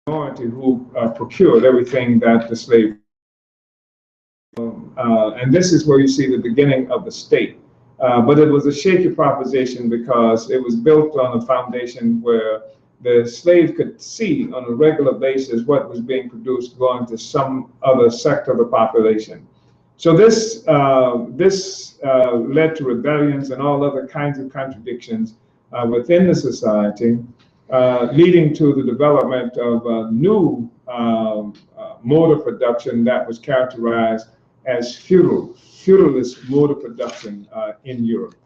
minority who procured everything that the slave. And this is where you see the beginning of the state. But it was a shaky proposition because it was built on a foundation where the slave could see on a regular basis what was being produced going to some other sector of the population. So this led to rebellions and all other kinds of contradictions within the society, leading to the development of a new mode of production that was characterized as feudalist mode of production in Europe.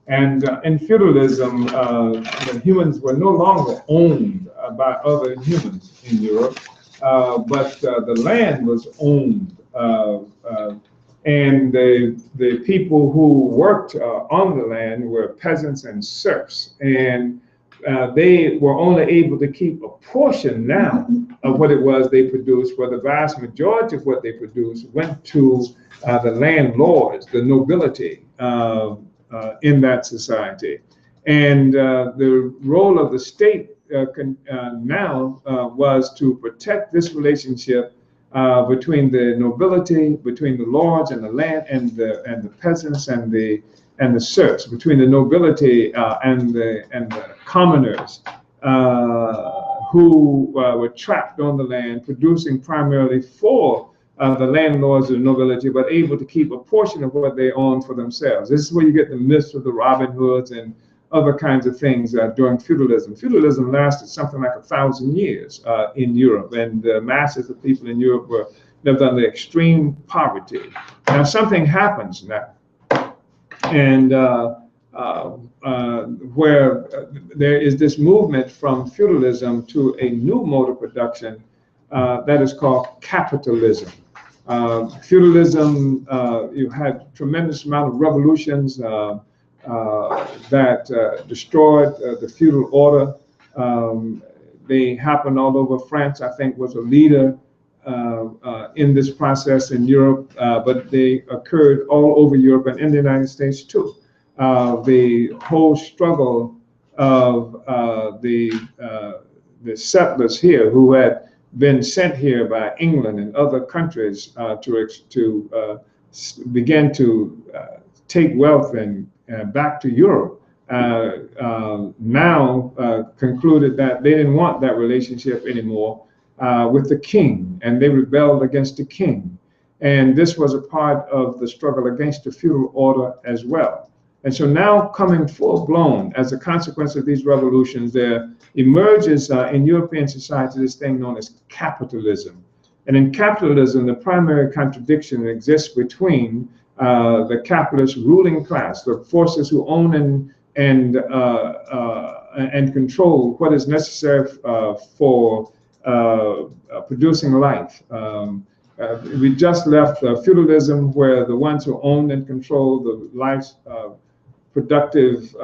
And in feudalism, the humans were no longer owned by other humans in Europe, but the land was owned. And the people who worked on the land were peasants and serfs. And they were only able to keep a portion now of what it was they produced, where the vast majority of what they produced went to the landlords, the nobility in that society. And the role of the state now was to protect this relationship between the nobility, between the lords and the land, and the peasants and the serfs, between the nobility and the commoners who were trapped on the land, producing primarily for the landlords and nobility, but able to keep a portion of what they own for themselves. This is where you get the myths of the Robin Hoods and other kinds of things during feudalism. Feudalism lasted something like 1,000 years in Europe, and the masses of people in Europe lived under extreme poverty. Now something happens now, and where there is this movement from feudalism to a new mode of production that is called capitalism. Feudalism, you had tremendous amount of revolutions that destroyed the feudal order. They happened all over. France, I think, was a leader in this process in Europe, but they occurred all over Europe and in the United States too. The whole struggle of the settlers here who had been sent here by England and other countries to begin to take wealth and back to Europe, now concluded that they didn't want that relationship anymore with the king, and they rebelled against the king. And this was a part of the struggle against the feudal order as well. And so now, coming full blown as a consequence of these revolutions, there emerges in European society this thing known as capitalism. And in capitalism, the primary contradiction exists between the capitalist ruling class, the forces who own and control what is necessary for producing life. We just left feudalism, where the ones who owned and controlled the life's productive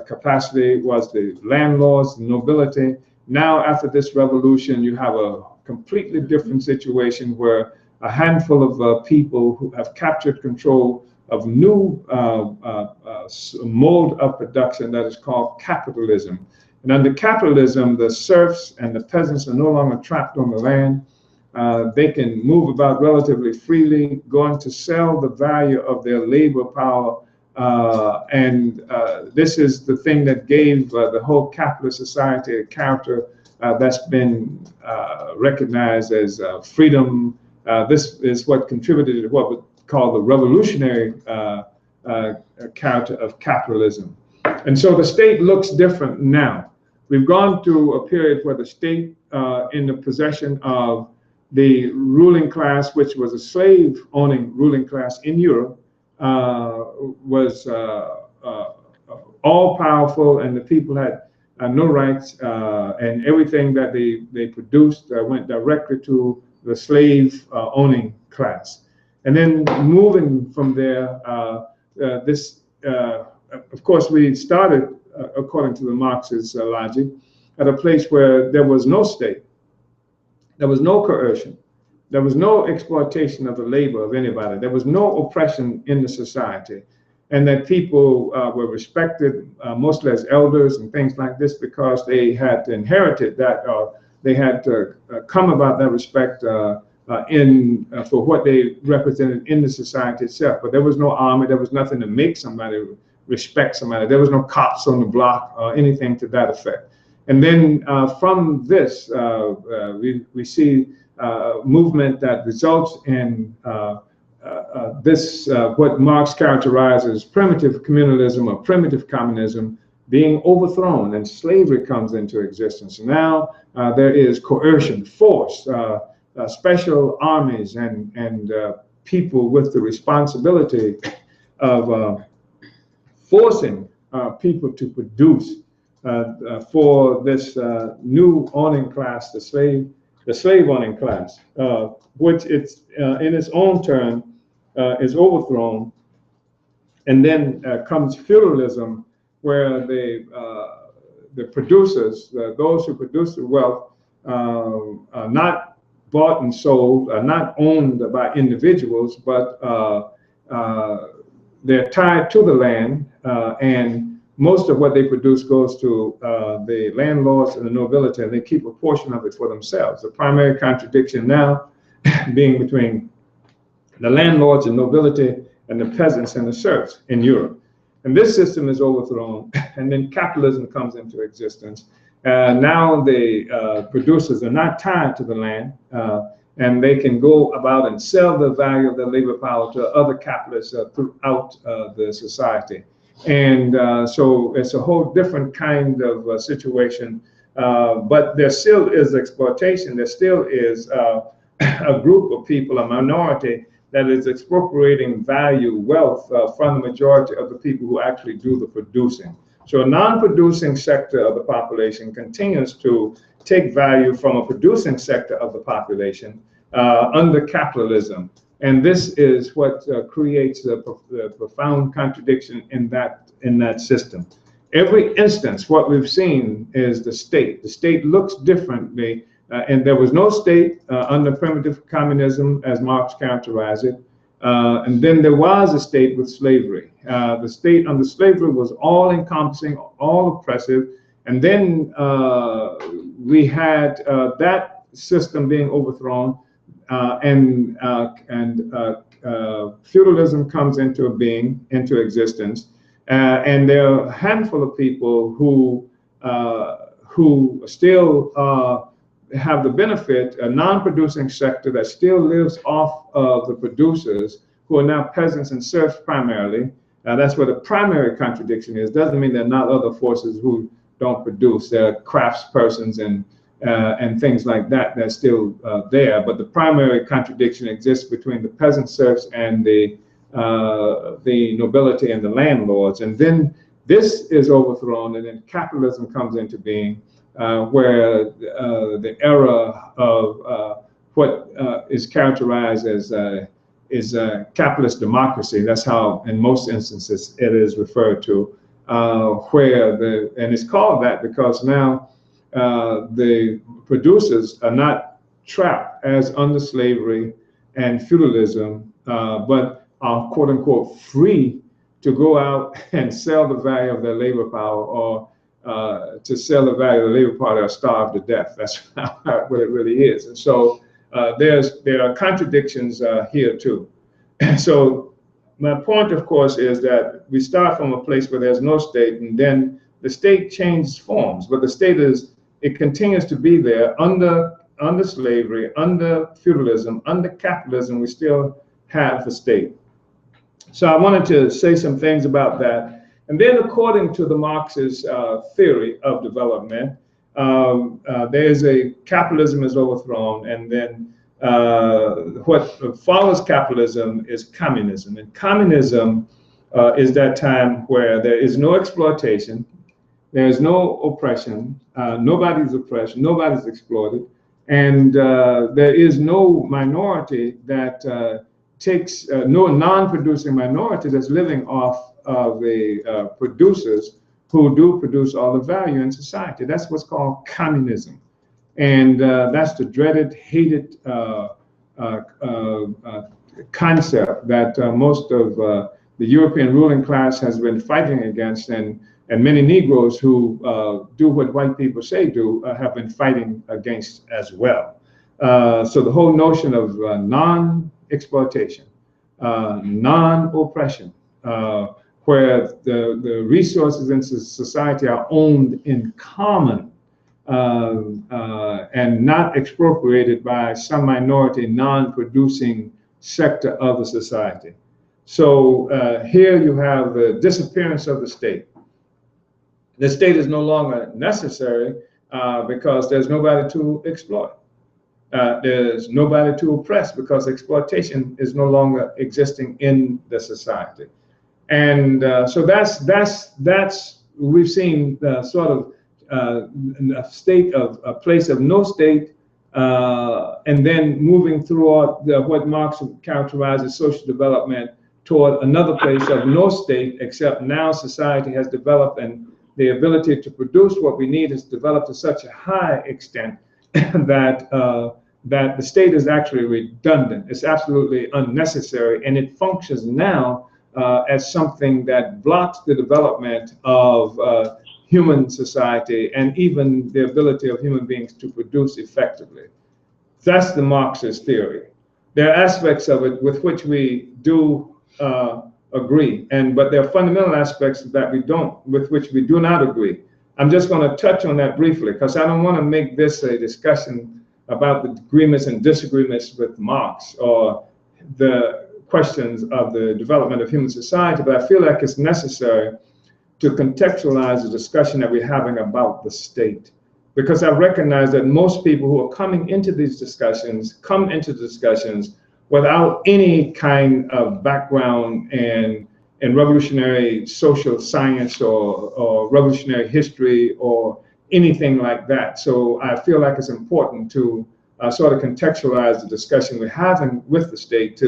capacity was the landlords, the nobility. Now, after this revolution, you have a completely different situation where a handful of people who have captured control of new mode of production that is called capitalism. And under capitalism, the serfs and the peasants are no longer trapped on the land. They can move about relatively freely, going to sell the value of their labor power. And this is the thing that gave the whole capitalist society a character that's been recognized as freedom. This is what contributed to what we call the revolutionary character of capitalism. And so the state looks different now. We've gone through a period where the state, in the possession of the ruling class, which was a slave-owning ruling class in Europe, was all-powerful, and the people had no rights, and everything that they produced went directly to the slave-owning class. And then moving from there, of course, we started, according to the Marxist logic, at a place where there was no state, there was no coercion, there was no exploitation of the labor of anybody, there was no oppression in the society, and that people were respected mostly as elders and things like this because they had inherited that they had to come about that respect for what they represented in the society itself. But there was no army, there was nothing to make somebody respect somebody. There was no cops on the block or anything to that effect. And then from this, we see movement that results in what Marx characterized as primitive communalism or primitive communism being overthrown, and slavery comes into existence. Now there is coercion, force, special armies, and people with the responsibility of forcing people to produce for this new owning class, the slave owning class, which it's in its own turn is overthrown. And then comes feudalism, where the producers, those who produce the wealth, are not bought and sold, are not owned by individuals, but they're tied to the land, and most of what they produce goes to the landlords and the nobility, and they keep a portion of it for themselves. The primary contradiction now being between the landlords and nobility and the peasants and the serfs in Europe. And this system is overthrown, and then capitalism comes into existence. Now the producers are not tied to the land, and they can go about and sell the value of their labor power to other capitalists throughout the society. And so it's a whole different kind of situation, but there still is exploitation. There still is a group of people, a minority, that is expropriating value, wealth from the majority of the people who actually do the producing. So a non-producing sector of the population continues to take value from a producing sector of the population under capitalism. And this is what creates the profound contradiction in that system. Every instance, what we've seen is the state. The state looks differently. And there was no state under primitive communism, as Marx characterized it. And then there was a state with slavery. The state under slavery was all encompassing, all oppressive. And then we had that system being overthrown, and feudalism comes into being, into existence. And there are a handful of people who still have the benefit, a non-producing sector that still lives off of the producers, who are now peasants and serfs primarily. That's where the primary contradiction is. Doesn't mean there are not other forces who don't produce. There are craftspersons and things like that that's still there. But the primary contradiction exists between the peasant serfs and the nobility and the landlords. And then this is overthrown, and then capitalism comes into being, where the era of what is characterized as capitalist democracy, that's how in most instances it is referred to, and it's called that because now the producers are not trapped as under slavery and feudalism, but are quote unquote free to go out and sell the value of their labor power, or to sell the value of the labor power, or starve to death. That's what it really is. And so there are contradictions here too. So my point, of course, is that we start from a place where there's no state, and then the state changes forms, but the state it continues to be there under slavery, under feudalism, under capitalism. We still have the state. So I wanted to say some things about that. And then according to the Marxist theory of development, there's a capitalism is overthrown, and then what follows capitalism is communism. And communism is that time where there is no exploitation, there is no oppression, nobody's oppressed, nobody's exploited, and there is no minority that takes, no non-producing minority that's living off of the producers who do produce all the value in society. That's what's called communism. And that's the dreaded, hated concept that most of the European ruling class has been fighting against, and and many Negroes who do what white people say do have been fighting against as well. So the whole notion of non-exploitation, non-oppression, where the resources in society are owned in common and not expropriated by some minority non-producing sector of the society. So here you have the disappearance of the state. The state is no longer necessary because there's nobody to exploit. There's nobody to oppress because exploitation is no longer existing in the society. And so that's we've seen the sort of a place of no state, and then moving throughout what Marx characterized as social development toward another place of no state, except now society has developed and the ability to produce what we need has developed to such a high extent that that the state is actually redundant. It's absolutely unnecessary, and it functions now as something that blocks the development of human society and even the ability of human beings to produce effectively. That's the Marxist theory. There are aspects of it with which we do agree, but there are fundamental aspects that with which we do not agree. I'm just going to touch on that briefly because I don't want to make this a discussion about the agreements and disagreements with Marx or the questions of the development of human society, but I feel like it's necessary to contextualize the discussion that we're having about the state, because I recognize that most people who are coming into these discussions come into discussions without any kind of background in revolutionary social science or revolutionary history or anything like that. So I feel like it's important to sort of contextualize the discussion we're having with the state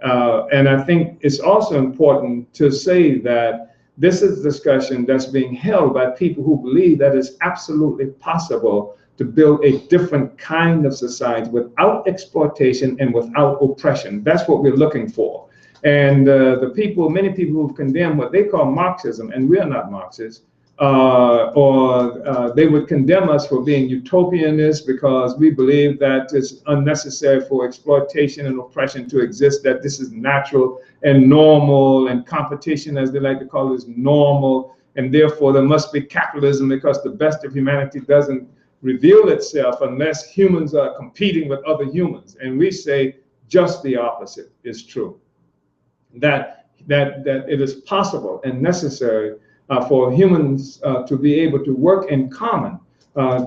and I think it's also important to say that this is a discussion that's being held by people who believe that it's absolutely possible to build a different kind of society without exploitation and without oppression. That's what we're looking for. And many people who've condemned what they call Marxism, and we are not Marxists, or they would condemn us for being utopianists because we believe that it's unnecessary for exploitation and oppression to exist, that this is natural and normal, and competition, as they like to call it, is normal, and therefore there must be capitalism because the best of humanity doesn't reveal itself unless humans are competing with other humans. And we say just the opposite is true, that it is possible and necessary for humans to be able to work in common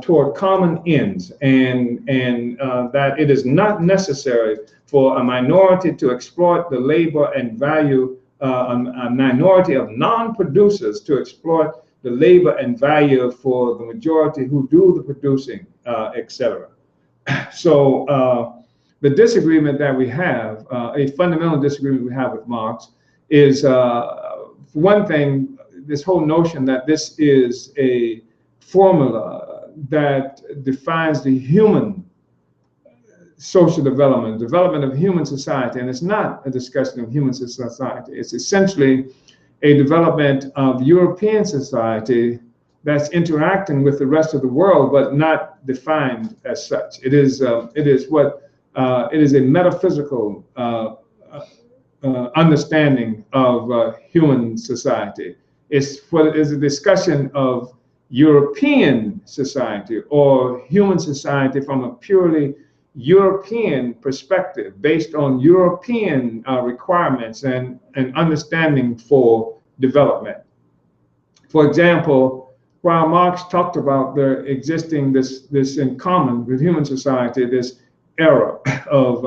toward common ends, and that it is not necessary for a minority to exploit the labor and value, a minority of non-producers to exploit the labor and value for the majority who do the producing, etc. So the disagreement that we have, a fundamental disagreement we have with Marx is, for one thing, this whole notion that this is a formula that defines the human social development of human society. And it's not a discussion of human society. It's essentially a development of European society that's interacting with the rest of the world, but not defined as such. It is a metaphysical understanding of human society. It's a discussion of European society or human society from a purely European perspective, based on European requirements and understanding for development. For example, while Marx talked about there existing this in common with human society, this era of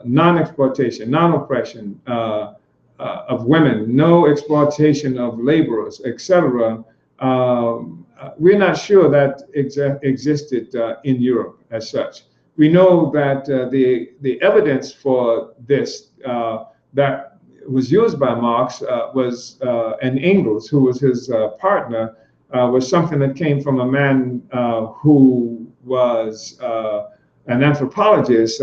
non-exploitation, non-oppression, of women, no exploitation of laborers, etc. We're not sure that existed in Europe as such. We know that the evidence for this that was used by Marx and Engels, who was his partner, was something that came from a man who was an anthropologist,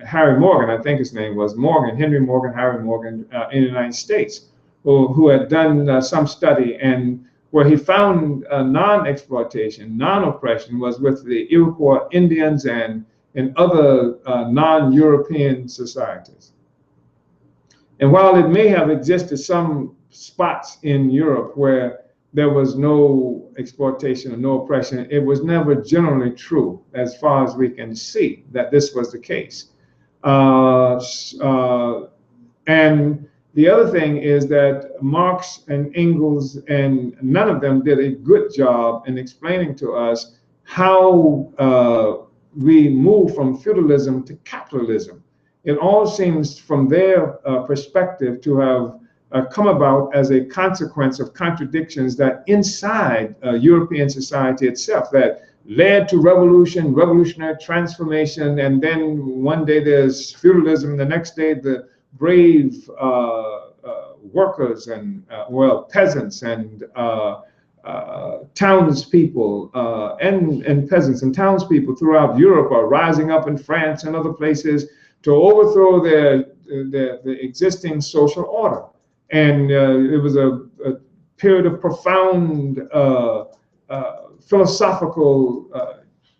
Harry Morgan, I think his name was Morgan, Henry Morgan, Harry Morgan, in the United States, who had done some study, and where he found non-exploitation, non-oppression was with the Iroquois Indians and in other non-European societies. And while it may have existed some spots in Europe where there was no exploitation or no oppression, it was never generally true, as far as we can see, that this was the case. And the other thing is that Marx and Engels and none of them did a good job in explaining to us how we move from feudalism to capitalism. It all seems from their perspective to have come about as a consequence of contradictions that inside European society itself that led to revolution, revolutionary transformation, and then one day there's feudalism, the next day the brave workers and well, peasants and townspeople and peasants and townspeople throughout Europe are rising up in France and other places to overthrow the existing social order. And it was a period of profound philosophical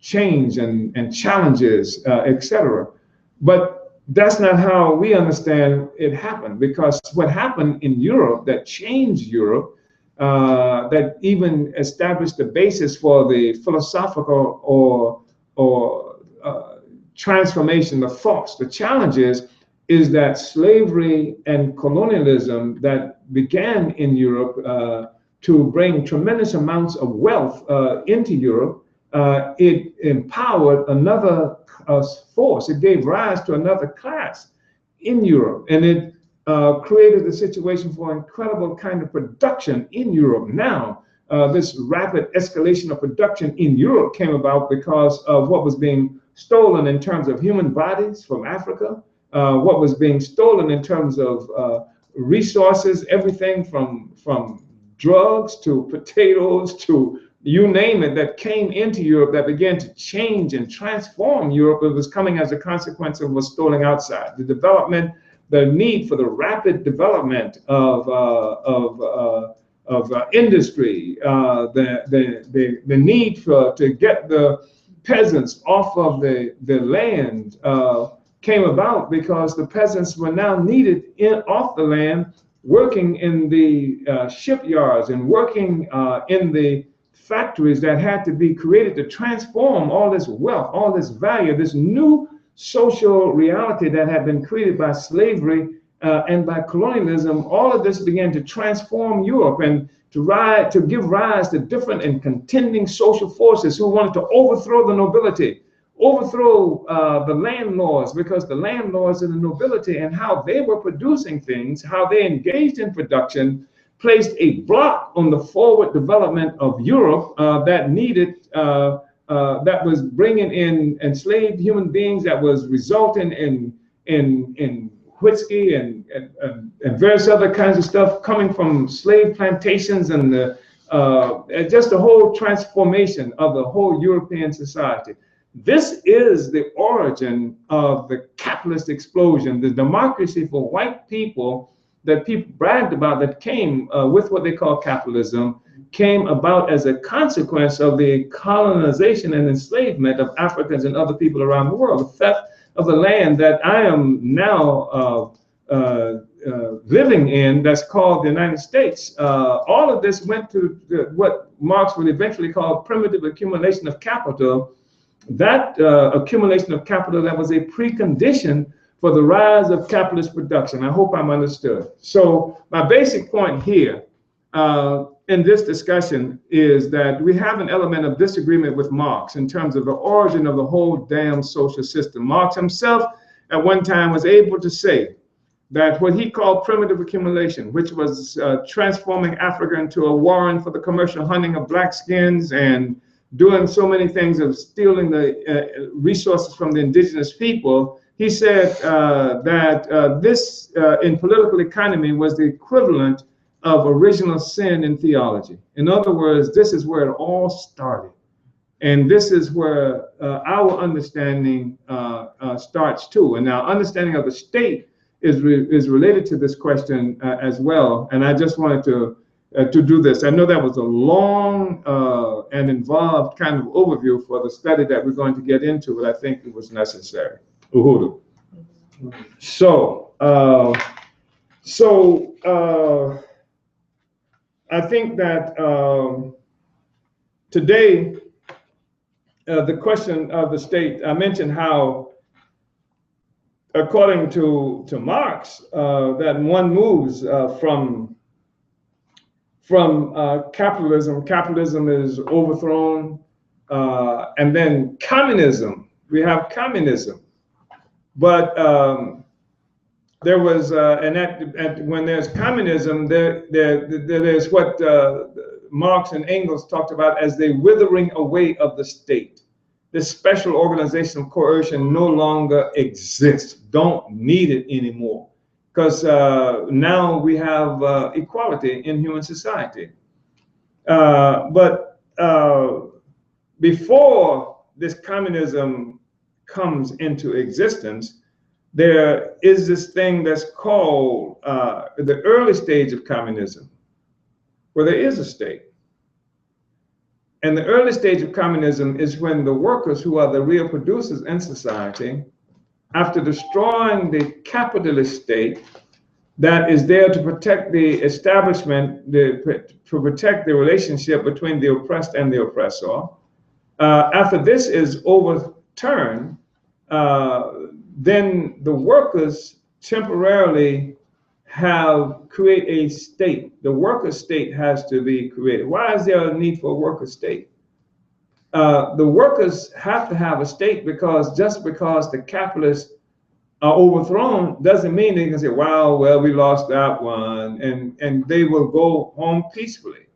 change and challenges, etc. But that's not how we understand it happened, because what happened in Europe that changed Europe, that even established the basis for the philosophical or transformation, the thoughts, the challenges, is that slavery and colonialism that began in Europe to bring tremendous amounts of wealth into Europe, it empowered another force. It gave rise to another class in Europe, and it created a situation for incredible kind of production in Europe. Now, this rapid escalation of production in Europe came about because of what was being stolen in terms of human bodies from Africa, what was being stolen in terms of resources, everything from drugs to potatoes to you name it, that came into Europe that began to change and transform Europe. It was coming as a consequence of what's stolen outside. The development, the need for the rapid development of industry, the need to get the peasants off of the land came about because the peasants were now needed off the land, working in the shipyards and working in the factories that had to be created to transform all this wealth, all this value, this new social reality that had been created by slavery and by colonialism. All of this began to transform Europe and to give rise to different and contending social forces who wanted to overthrow the nobility, overthrow the landlords, because the landlords and the nobility and how they were producing things, how they engaged in production, placed a block on the forward development of Europe that needed, that was bringing in enslaved human beings, that was resulting in whiskey and various other kinds of stuff coming from slave plantations and just the whole transformation of the whole European society. This is the origin of the capitalist explosion, the democracy for white people that people bragged about, that came with what they call capitalism, came about as a consequence of the colonization and enslavement of Africans and other people around the world, the theft of the land that I am now living in, that's called the United States. All of this went to what Marx would eventually call primitive accumulation of capital. That accumulation of capital, that was a precondition for the rise of capitalist production. I hope I'm understood. So my basic point here in this discussion is that we have an element of disagreement with Marx in terms of the origin of the whole damn social system. Marx himself at one time was able to say that what he called primitive accumulation, which was transforming Africa into a warren for the commercial hunting of black skins and doing so many things of stealing the resources from the indigenous people, he said that this in political economy was the equivalent of original sin in theology. In other words, this is where it all started. And this is where our understanding starts too. And our understanding of the state is related to this question as well. And I just wanted to do this. I know that was a long and involved kind of overview for the study that we're going to get into, but I think it was necessary. Uhuru. So, I think that today, the question of the state, I mentioned how, according to Marx, that one moves from capitalism. Capitalism is overthrown, and then communism. We have communism, but there was when there's communism, there's what Marx and Engels talked about as the withering away of the state. This special organizational coercion no longer exists. Don't need it anymore, because now we have equality in human society. But before this communism comes into existence, there is this thing that's called the early stage of communism, where there is a state. And the early stage of communism is when the workers, who are the real producers in society, after destroying the capitalist state that is there to protect the establishment, to protect the relationship between the oppressed and the oppressor, after this is overturned, then the workers temporarily create a state. The worker state has to be created. Why is there a need for a worker state? The workers have to have a state because just because the capitalists are overthrown doesn't mean they can say, wow, well, we lost that one, and they will go home peacefully.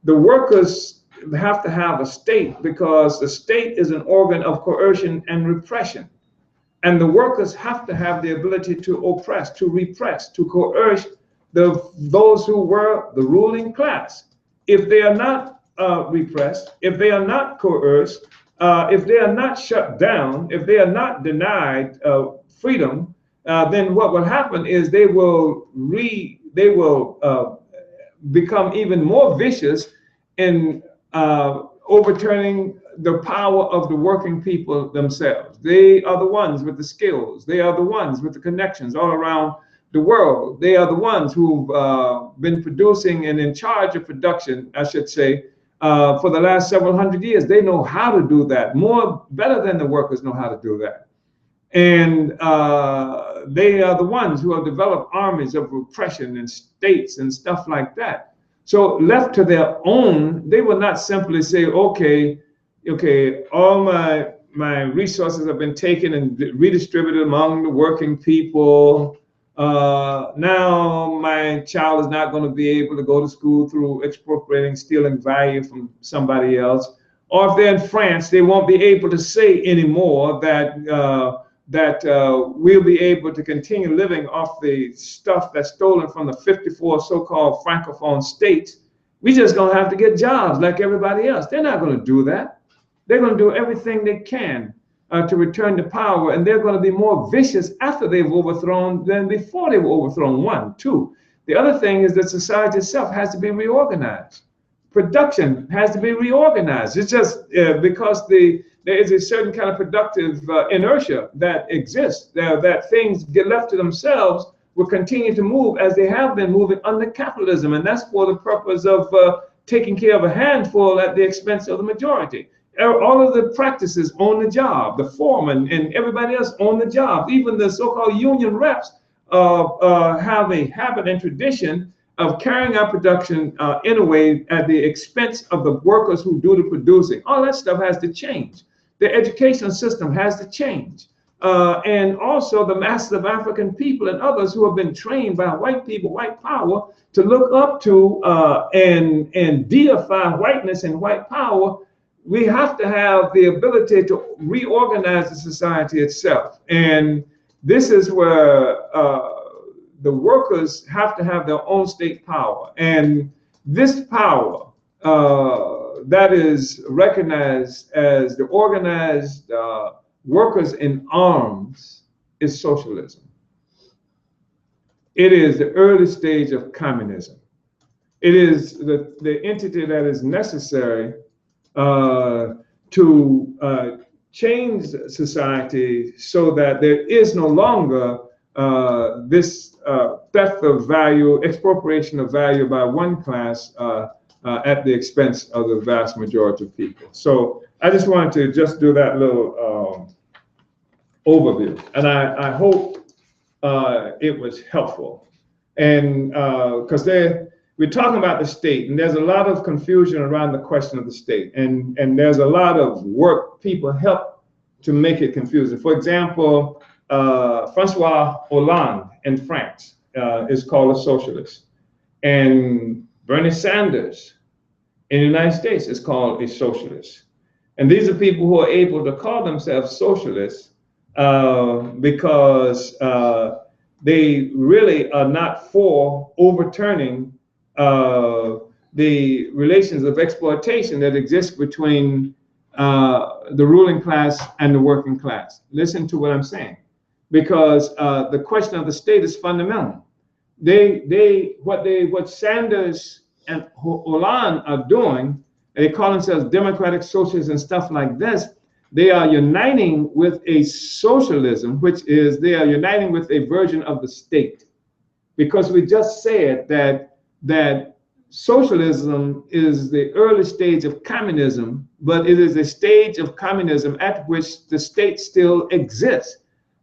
The workers have to have a state because the state is an organ of coercion and repression. And the workers have to have the ability to oppress, to repress, to coerce those who were the ruling class. If they are not repressed, if they are not coerced, if they are not shut down, if they are not denied freedom, then what will happen is they will become even more vicious in overturning the power of the working people themselves. They are the ones with the skills. They are the ones with the connections all around the world. They are the ones who've been producing and in charge of production, I should say, for the last several hundred years. They know how to do that better than the workers know how to do that. And they are the ones who have developed armies of repression and states and stuff like that. So left to their own, they will not simply say, okay, all my resources have been taken and redistributed among the working people. Now my child is not going to be able to go to school through expropriating, stealing value from somebody else. Or if they're in France, they won't be able to say anymore that we'll be able to continue living off the stuff that's stolen from the 54 so-called Francophone states. We just gonna have to get jobs like everybody else. They're not gonna do that. They're gonna do everything they can to return to power, and they're gonna be more vicious after they've overthrown than before they were overthrown. One, two. The other thing is that society itself has to be reorganized. Production has to be reorganized. It's just because there is a certain kind of productive inertia that exists, that things get left to themselves will continue to move as they have been moving under capitalism. And that's for the purpose of taking care of a handful at the expense of the majority. All of the practices on the job, the foreman and everybody else on the job, even the so-called union reps have a habit and tradition of carrying out production in a way at the expense of the workers who do the producing. All that stuff has to change. The education system has to change. And also the masses of African people and others who have been trained by white people, white power, to look up to and deify whiteness and white power. We have to have the ability to reorganize the society itself. And this is where the workers have to have their own state power. And this power that is recognized as the organized workers in arms is socialism. it is the early stage of communism. It is the entity that is necessary to change society so that there is no longer this theft of value, expropriation of value by one class at the expense of the vast majority of people. So I just wanted to just do that little overview, and I hope it was helpful. And because we're talking about the state, and there's a lot of confusion around the question of the state, and there's a lot of work people help to make it confusing. For example, Francois Hollande in France is called a socialist, and Bernie Sanders in the United States is called a socialist. And these are people who are able to call themselves socialists because they really are not for overturning the relations of exploitation that exist between the ruling class and the working class. Listen to what I'm saying, because the question of the state is fundamental. What Sanders and Hollande are doing, they call themselves democratic socialists and stuff like this. They are uniting with a socialism, which is they are uniting with a version of the state, because we just said that socialism is the early stage of communism, but it is a stage of communism at which the state still exists.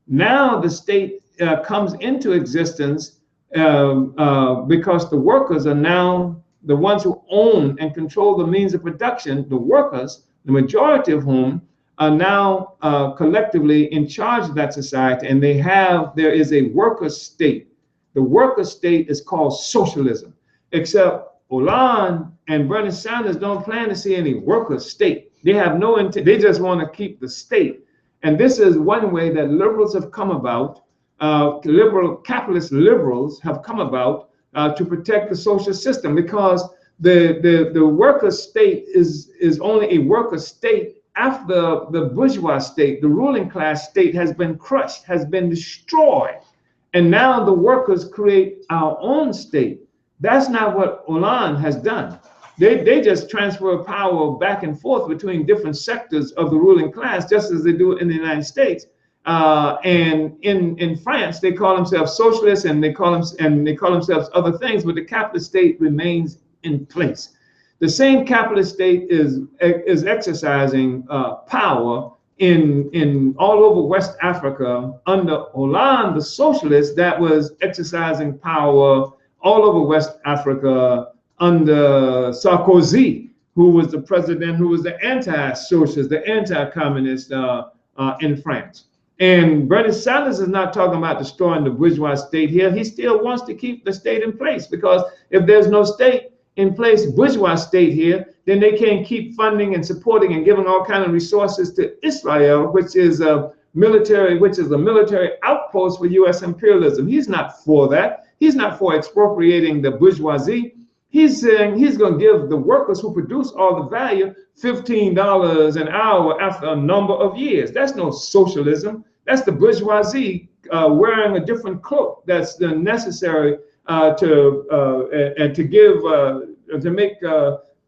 Now the state comes into existence because the workers are now the ones who own and control the means of production. The workers, the majority of whom are now collectively in charge of that society, and there is a worker state. The worker state is called socialism, except Hollande and Bernie Sanders don't plan to see any worker state. They have no intent. They just want to keep the state. And this is one way that liberals have come about. Capitalist liberals have come about to protect the social system, because the worker state is only a worker state after the bourgeois state, the ruling class state, has been crushed, has been destroyed. And now the workers create our own state. That's not what Hollande has done. They just transfer power back and forth between different sectors of the ruling class, just as they do in the United States. And in France, they call themselves socialists, and they call themselves other things, but the capitalist state remains in place. The same capitalist state is exercising power in all over West Africa under Hollande, the socialist, that was exercising power all over West Africa under Sarkozy, who was the president, who was the anti-socialist, the anti-communist in France. And Bernie Sanders is not talking about destroying the bourgeois state here. He still wants to keep the state in place, because if there's no state in place, bourgeois state here, then they can't keep funding and supporting and giving all kinds of resources to Israel, which is a military outpost for U.S. imperialism. He's not for that. He's not for expropriating the bourgeoisie. He's saying he's going to give the workers who produce all the value $15 an hour after a number of years. That's no socialism. That's the bourgeoisie wearing a different cloak that's necessary to make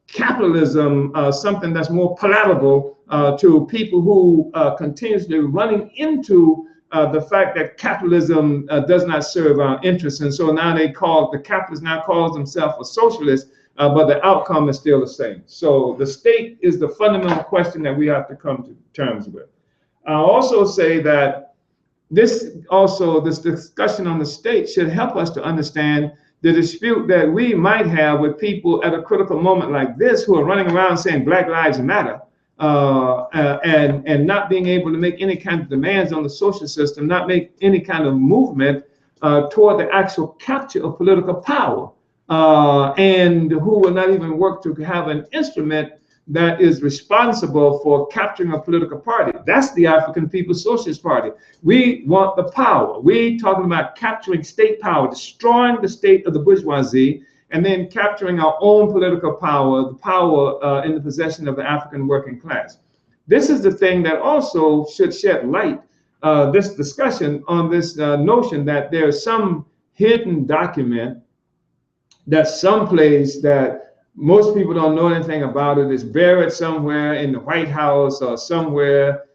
capitalism something that's more palatable to people who continuously running into the fact that capitalism does not serve our interests. And so now the capitalist now calls themselves a socialist, but the outcome is still the same. So the state is the fundamental question that we have to come to terms with. I'll also say that this discussion on the state should help us to understand the dispute that we might have with people at a critical moment like this, who are running around saying Black Lives Matter, and not being able to make any kind of demands on the social system, not make any kind of movement toward the actual capture of political power, and who will not even work to have an instrument that is responsible for capturing a political party. That's the African People's Socialist Party. We want the power. We're talking about capturing state power, destroying the state of the bourgeoisie, and then capturing our own political power, the power in the possession of the African working class. This is the thing that also should shed light, this discussion on this notion that there's some hidden document that's someplace that most people don't know anything about it. It's buried somewhere in the White House or somewhere,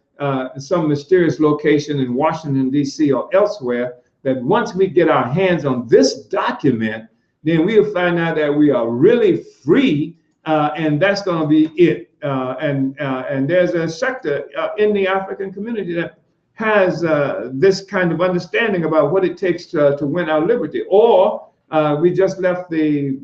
some mysterious location in Washington, D.C. or elsewhere, that once we get our hands on this document, then we'll find out that we are really free, and that's going to be it. And there's a sector in the African community that has this kind of understanding about what it takes to win our liberty. Or we just left the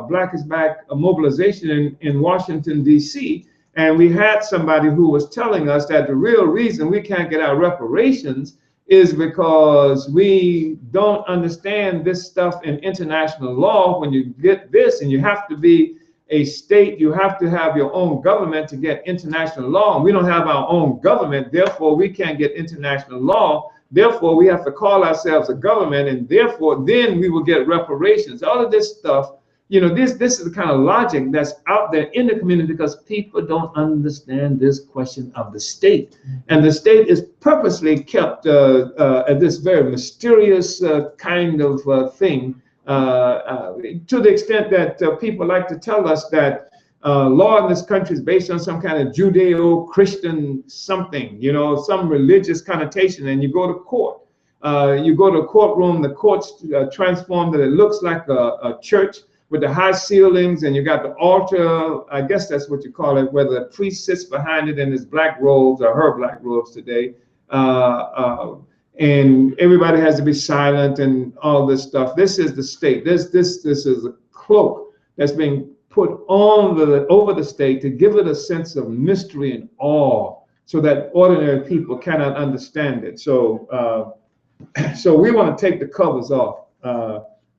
Black is Back mobilization in Washington, D.C., and we had somebody who was telling us that the real reason we can't get our reparations is because we don't understand this stuff in international law. When you get this, and you have to be a state, you have to have your own government to get international law, and we don't have our own government, therefore we can't get international law, therefore we have to call ourselves a government, and therefore then we will get reparations. All of this stuff, you know, this is the kind of logic that's out there in the community, because people don't understand this question of the state. And the state is purposely kept at this very mysterious kind of thing, to the extent that people like to tell us that law in this country is based on some kind of Judeo-Christian something, you know, some religious connotation. And you go to court, you go to a courtroom, the court's transformed that it looks like a church with the high ceilings, and you got the altar, I guess that's what you call it, where the priest sits behind it in his black robes, or her black robes today, and everybody has to be silent and all this stuff. This is the state. This is a cloak that's being put on over the state to give it a sense of mystery and awe, so that ordinary people cannot understand it. So, so we want to take the covers off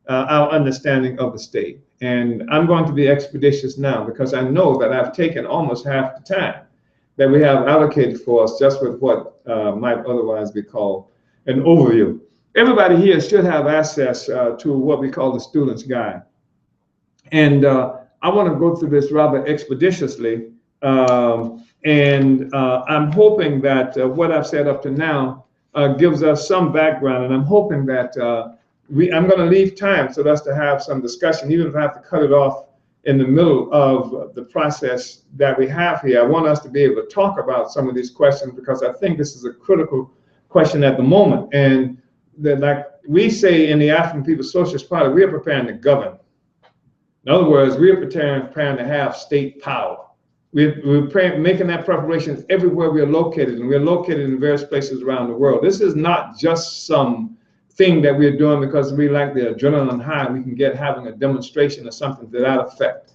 our understanding of the state. And I'm going to be expeditious now, because I know that I've taken almost half the time that we have allocated for us just with what might otherwise be called an overview. Everybody here should have access to what we call the Student's Guide. And I want to go through this rather expeditiously. And I'm hoping that what I've said up to now gives us some background. And I'm hoping that I'm going to leave time so that's to have some discussion, even if I have to cut it off in the middle of the process that we have here. I want us to be able to talk about some of these questions, because I think this is a critical question at the moment. And that, like we say in the African People's Socialist Party, we are preparing to govern. In other words, we are preparing to have state power. We're making that preparation everywhere we are located, and we're located in various places around the world. This is not just some thing that we're doing because we like the adrenaline high we can get having a demonstration or something to that effect.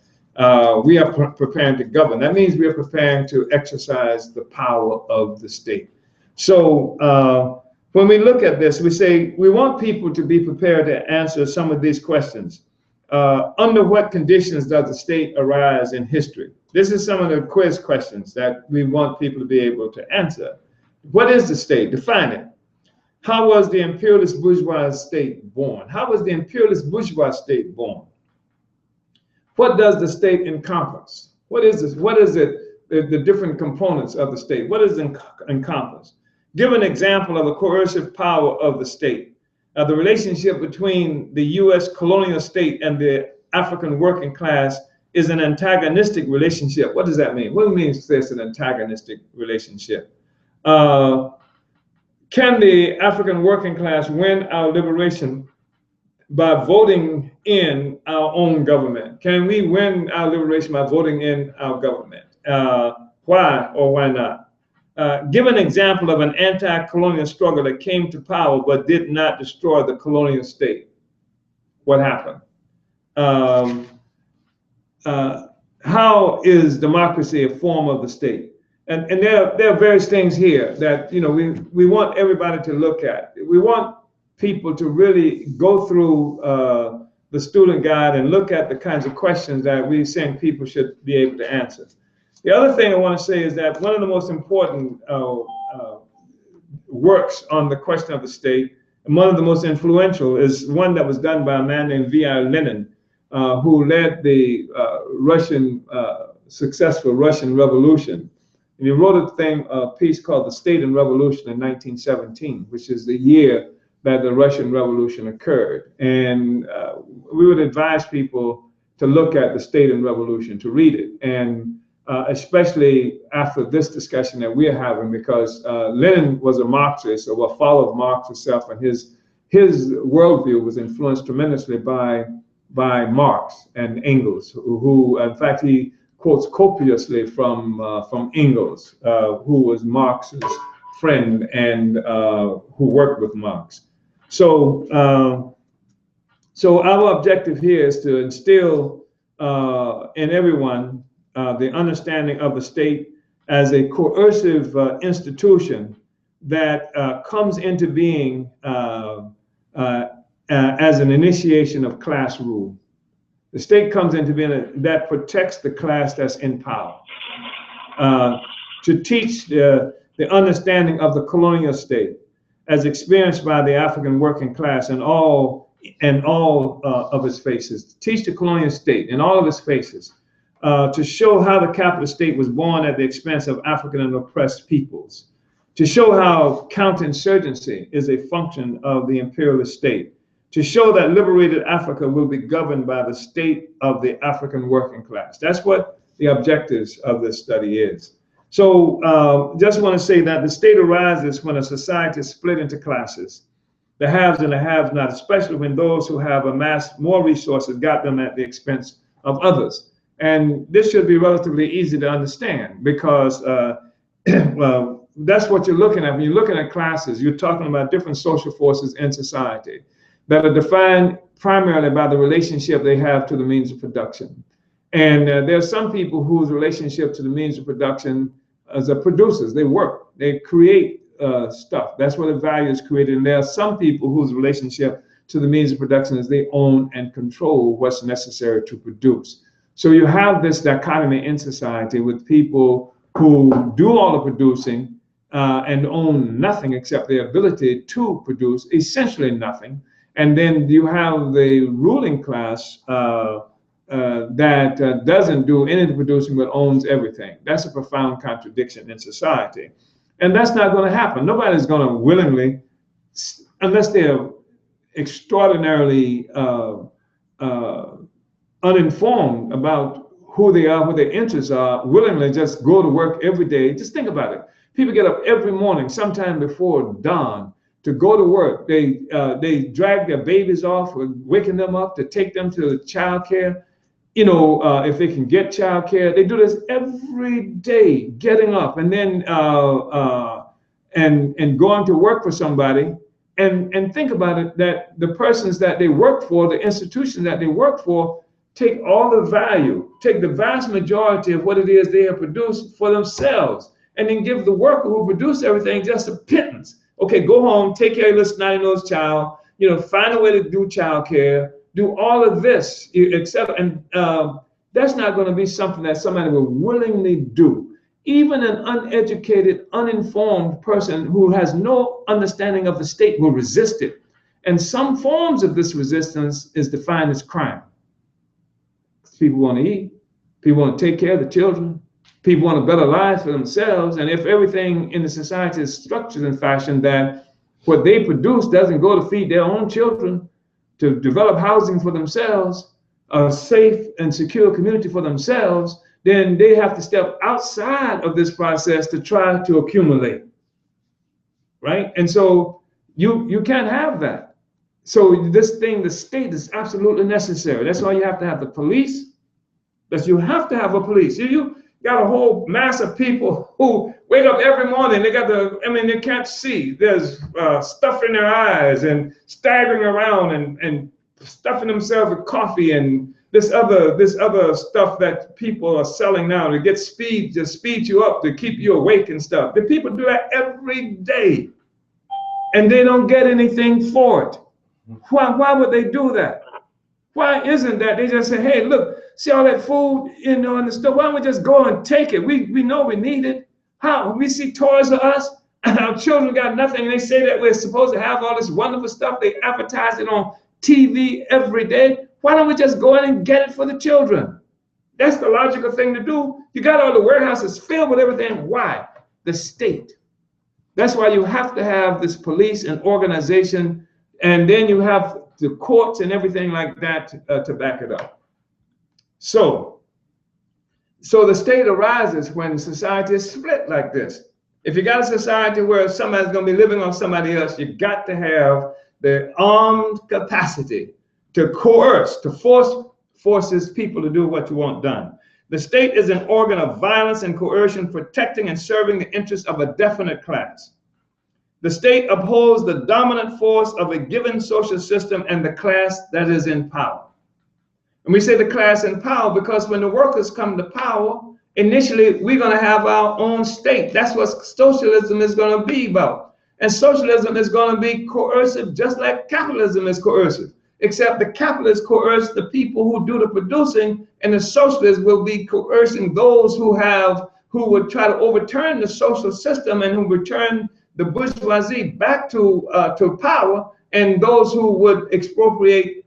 We are preparing to govern. That means we are preparing to exercise the power of the state. So when we look at this, we say we want people to be prepared to answer some of these questions. Under what conditions does the state arise in history? This is some of the quiz questions that we want people to be able to answer. What is the state? Define it. How was the imperialist bourgeois state born? How was the imperialist bourgeois state born? What does the state encompass? What is this? What is it, the different components of the state? What does it encompass? Give an example of the coercive power of the state. The relationship between the U.S. colonial state and the African working class is an antagonistic relationship. What does that mean? What means this, an antagonistic relationship? Can the African working class win our liberation by voting in our own government? Can we win our liberation by voting in our government? Why or why not? Give an example of an anti-colonial struggle that came to power but did not destroy the colonial state. What happened? How is democracy a form of the state? And there are various things here that, you know, we want everybody to look at. We want people to really go through the student guide and look at the kinds of questions that we think people should be able to answer. The other thing I want to say is that one of the most important works on the question of the state, and one of the most influential, is one that was done by a man named V.I. Lenin, who led the successful Russian Revolution. And he wrote a piece called The State and Revolution in 1917, which is the year that the Russian Revolution occurred. And we would advise people to look at The State and Revolution, to read it. And especially after this discussion that we're having, because Lenin was a Marxist, or a follower of Marx himself, and his worldview was influenced tremendously by Marx and Engels, who in fact, he quotes copiously from Engels, who was Marx's friend and who worked with Marx. So our objective here is to instill in everyone the understanding of the state as a coercive institution that comes into being as an initiation of class rule. The state comes into being that protects the class that's in power. To teach the understanding of the colonial state as experienced by the African working class in all of its phases. Teach the colonial state in all of its phases. To show how the capitalist state was born at the expense of African and oppressed peoples. To show how counter-insurgency is a function of the imperialist state. To show that liberated Africa will be governed by the state of the African working class. That's what the objectives of this study is. So just want to say that the state arises when a society is split into classes, the haves and the have-not, especially when those who have amassed more resources got them at the expense of others. And this should be relatively easy to understand, because well, that's what you're looking at. When you're looking at classes, you're talking about different social forces in society that are defined primarily by the relationship they have to the means of production. And there are some people whose relationship to the means of production as the producers, they work, they create stuff. That's where the value is created. And there are some people whose relationship to the means of production is they own and control what's necessary to produce. So you have this dichotomy in society with people who do all the producing and own nothing except their ability to produce essentially nothing. And then you have the ruling class that doesn't do any of the producing but owns everything. That's a profound contradiction in society. And that's not going to happen. Nobody's going to willingly, unless they're extraordinarily uninformed about who they are, what their interests are, willingly just go to work every day. Just think about it. People get up every morning, sometime before dawn, to go to work. They drag their babies off, waking them up to take them to child care. You know, if they can get child care, they do this every day, getting up and then and going to work for somebody. And think about it, that the persons that they work for, the institutions that they work for, take all the value, take the vast majority of what it is they have produced for themselves, and then give the worker who produced everything just a pittance. Okay, go home, take care of your snotty-nosed child, you know, find a way to do child care, do all of this, etc. And that's not going to be something that somebody will willingly do. Even an uneducated, uninformed person who has no understanding of the state will resist it. And some forms of this resistance is defined as crime. People want to eat, people want to take care of the children, people want a better life for themselves. And if everything in the society is structured in fashion that what they produce doesn't go to feed their own children, to develop housing for themselves, a safe and secure community for themselves, then they have to step outside of this process to try to accumulate, right? And so you can't have that. So this thing, the state, is absolutely necessary. That's why you have to have the police. That you have to have a police. You got a whole mass of people who wake up every morning. They got they can't see. There's stuff in their eyes and staggering around and stuffing themselves with coffee and this other stuff that people are selling now to get speed, to speed you up, to keep you awake and stuff. The people do that every day, and they don't get anything for it. Why would they do that? Why isn't that? They just say, hey, look, see all that food, you know, in the store. Why don't we just go and take it? We know we need it. How? We see Toys R Us, and our children got nothing, and they say that we're supposed to have all this wonderful stuff. They advertise it on TV every day. Why don't we just go in and get it for the children? That's the logical thing to do. You got all the warehouses filled with everything. Why? The state. That's why you have to have this police and organization And then you have the courts and everything like that to back it up. So the state arises when society is split like this. If you got a society where somebody's going to be living on somebody else, you got to have the armed capacity to coerce, to forces people to do what you want done. The state is an organ of violence and coercion, protecting and serving the interests of a definite class. The state upholds the dominant force of a given social system and the class that is in power. And we say the class in power because when the workers come to power, initially we're going to have our own state. That's what socialism is going to be about. And socialism is going to be coercive, just like capitalism is coercive, except the capitalists coerce the people who do the producing, and the socialists will be coercing those who would try to overturn the social system and who return the bourgeoisie back to power, and those who would expropriate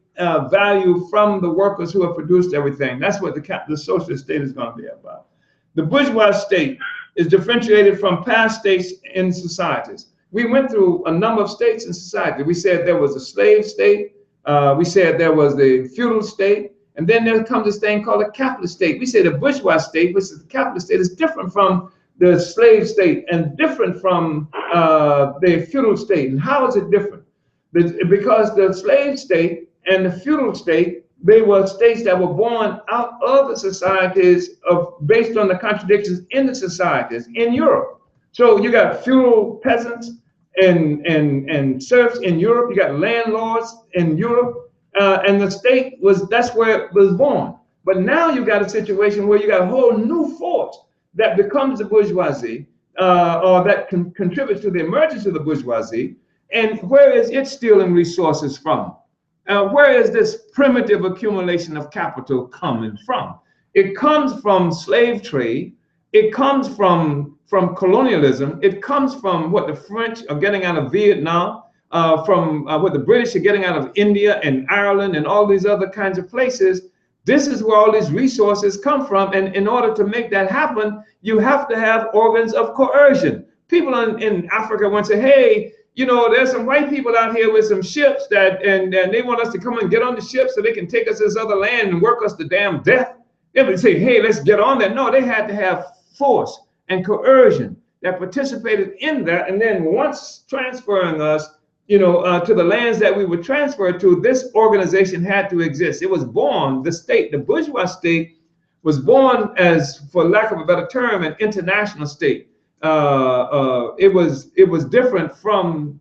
value from the workers who have produced everything. That's what the socialist state is going to be about. The bourgeois state is differentiated from past states in societies. We went through a number of states in society. We said there was a slave state. We said there was the feudal state. And then there comes this thing called a capitalist state. We say the bourgeois state, which is the capitalist state, is different from the slave state and different from the feudal state. And how is it different? Because the slave state and the feudal state, they were states that were born out of the societies based on the contradictions in the societies in Europe. So you got feudal peasants and serfs in Europe. You got landlords in Europe, and the state that's where it was born. But now you got a situation where you got a whole new force that becomes the bourgeoisie, or that contributes to the emergence of the bourgeoisie. And where is it stealing resources from? Where is this primitive accumulation of capital coming from? It comes from slave trade. It comes from colonialism. It comes from what the French are getting out of Vietnam, from what the British are getting out of India and Ireland and all these other kinds of places. This is where all these resources come from. And in order to make that happen, you have to have organs of coercion. People in Africa want to say, hey, you know, there's some white people out here with some ships and they want us to come and get on the ship so they can take us to this other land and work us to damn death. They would say, hey, let's get on that. No, they had to have force and coercion that participated in that. And then once transferring us, you know, to the lands that we were transferred to, this organization had to exist. It was born, the state, the bourgeois state was born as, for lack of a better term, an international state. It was different from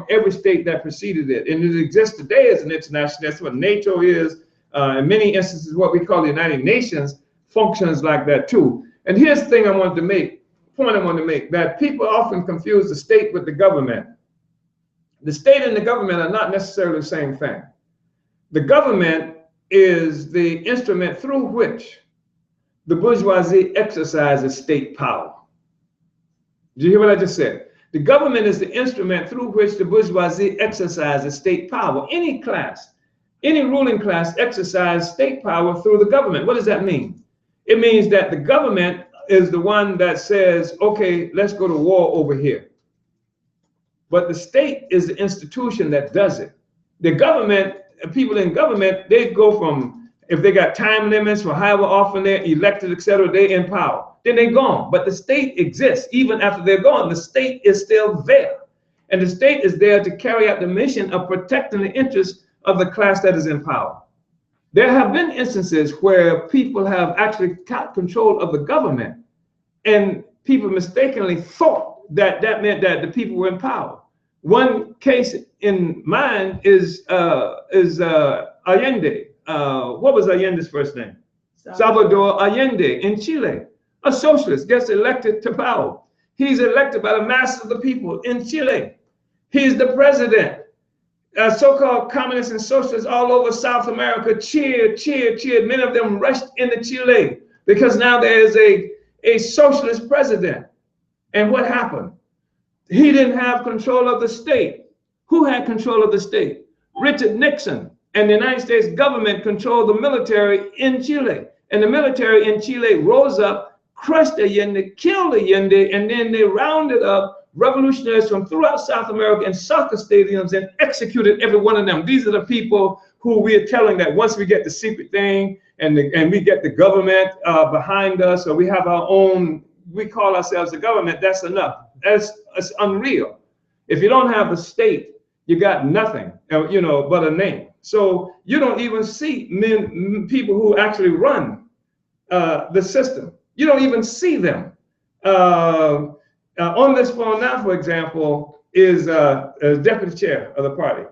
every state that preceded it, and it exists today as an international. That's what NATO is. In many instances, what we call the United Nations functions like that too. And here's the thing I wanted to make, that people often confuse the state with the government. The state and the government are not necessarily the same thing. The government is the instrument through which the bourgeoisie exercises state power. Did you hear what I just said? The government is the instrument through which the bourgeoisie exercises state power. Any class, any ruling class exercises state power through the government. What does that mean? It means that the government is the one that says, okay, let's go to war over here. But the state is the institution that does it. The government, people in government, they go from, if they got time limits for however often they're elected, etc., they're in power. Then they're gone. But the state exists. Even after they're gone, the state is still there. And the state is there to carry out the mission of protecting the interests of the class that is in power. There have been instances where people have actually got control of the government, and people mistakenly thought that that meant that the people were in power. One case in mind is Allende. What was Allende's first name? Salvador Allende in Chile. A socialist gets elected to power. He's elected by the masses of the people in Chile. He's the president. So-called communists and socialists all over South America cheered, cheered, cheered. Many of them rushed into Chile because now there is a socialist president. And what happened? He didn't have control of the state. Who had control of the state? Richard Nixon and the United States government controlled the military in Chile. And the military in Chile rose up crushed the Yende, killed the Yende, and then they rounded up revolutionaries from throughout South America in soccer stadiums and executed every one of them. These are the people who we are telling that once we get the secret thing and we get the government behind us, or we have our own, we call ourselves the government, that's enough. That's unreal. If you don't have the state, you got nothing, you know, but a name. So you don't even see people who actually run the system. You don't even see them. On this phone now, for example, is a deputy chair of the party.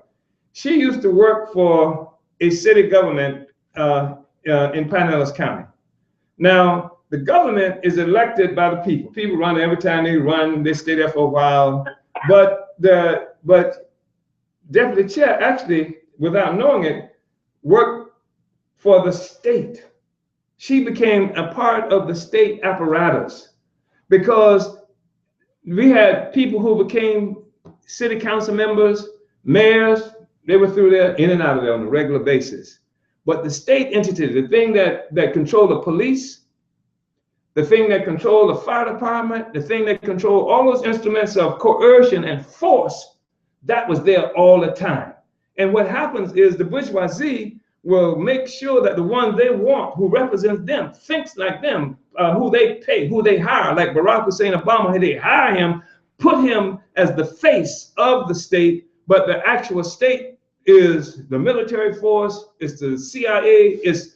She used to work for a city government in Pinellas County. Now, the government is elected by the people. People run every time they run, they stay there for a while. But deputy chair actually, without knowing it, worked for the state. She became a part of the state apparatus because we had people who became city council members, mayors. They were through there, in and out of there on a regular basis. But the state entity, the thing that controlled the police, the thing that controlled the fire department, the thing that controlled all those instruments of coercion and force, that was there all the time. And what happens is the bourgeoisie will make sure that the one they want, who represents them, thinks like them, who they pay, who they hire, like Barack Hussein Obama, they hire him, put him as the face of the state, but the actual state is the military force, it's the CIA, it's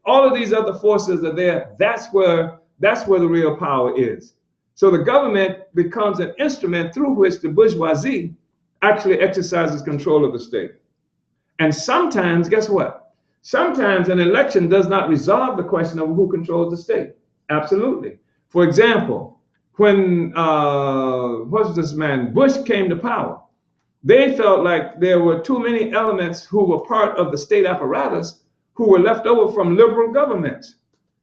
all of these other forces are there. That's where the real power is. So the government becomes an instrument through which the bourgeoisie actually exercises control of the state. And sometimes, guess what? Sometimes an election does not resolve the question of who controls the state. Absolutely. For example, when what was this man, Bush came to power, they felt like there were too many elements who were part of the state apparatus who were left over from liberal governments.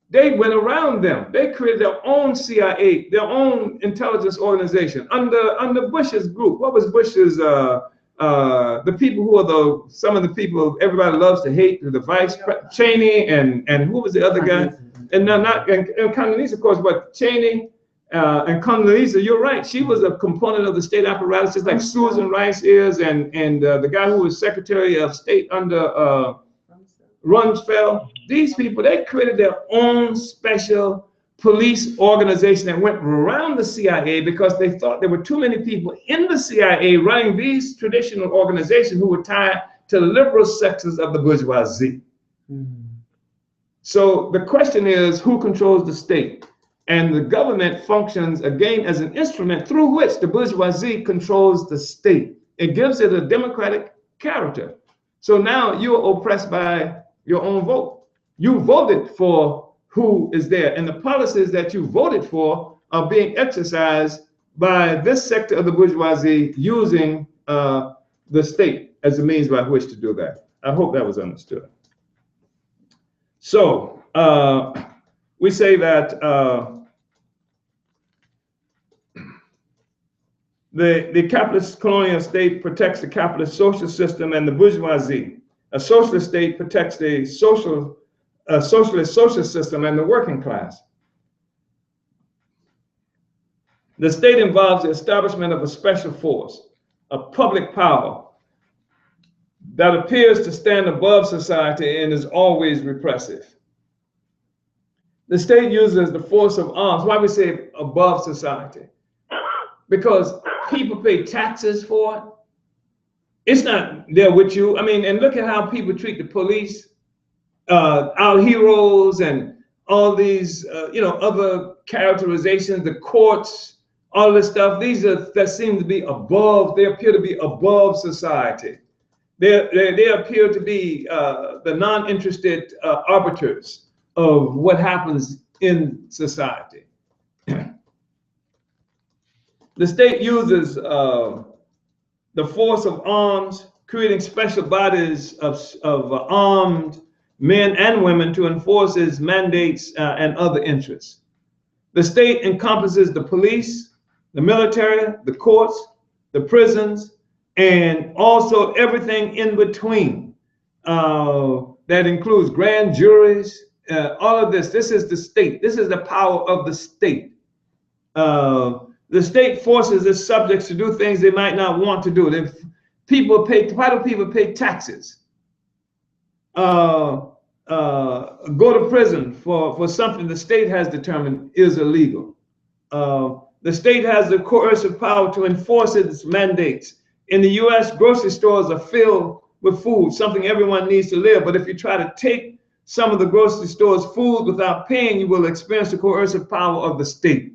They went around them. They created their own CIA, their own intelligence organization under Bush's group. What was Bush's, the people who are some of the people everybody loves to hate, the vice, Cheney, and who was the other guy? And Condoleezza, of course, but Cheney and Condoleezza, you're right. She was a component of the state apparatus, just like Susan Rice is, and the guy who was Secretary of State under Rumsfeld. These people, they created their own special police organization that went around the CIA because they thought there were too many people in the CIA running these traditional organizations who were tied to liberal sectors of the bourgeoisie. So the question is, who controls the state? And the government functions again as an instrument through which the bourgeoisie controls the state. It gives it a democratic character. So now you're oppressed by your own vote. You voted for who is there, and the policies that you voted for are being exercised by this sector of the bourgeoisie using the state as a means by which to do that. I hope that was understood. So we say that the capitalist colonial state protects the capitalist social system and the bourgeoisie. A socialist state protects the socialist social system and the working class. The state involves the establishment of a special force, a public power that appears to stand above society and is always repressive. The state uses the force of arms. Why we say above society? Because people pay taxes for it. It's not there with you. I mean, and look at how people treat the police, our heroes, and all these, other characterizations, the courts, all this stuff. These are that seem to be above. They appear to be above society. They appear to be the non-interested arbiters of what happens in society. The state uses the force of arms, creating special bodies of armed men and women to enforce its mandates and other interests. The state encompasses the police, the military, the courts, the prisons, and also everything in between. That includes grand juries, all of this is the state. This is the power of the state. The state forces its subjects to do things they might not want to do. If people pay, why do people pay taxes? Go to prison for something the state has determined is illegal. The state has the coercive power to enforce its mandates. In the US, grocery stores are filled with food, something everyone needs to live. But if you try to take some of the grocery store's food without paying, you will experience the coercive power of the state.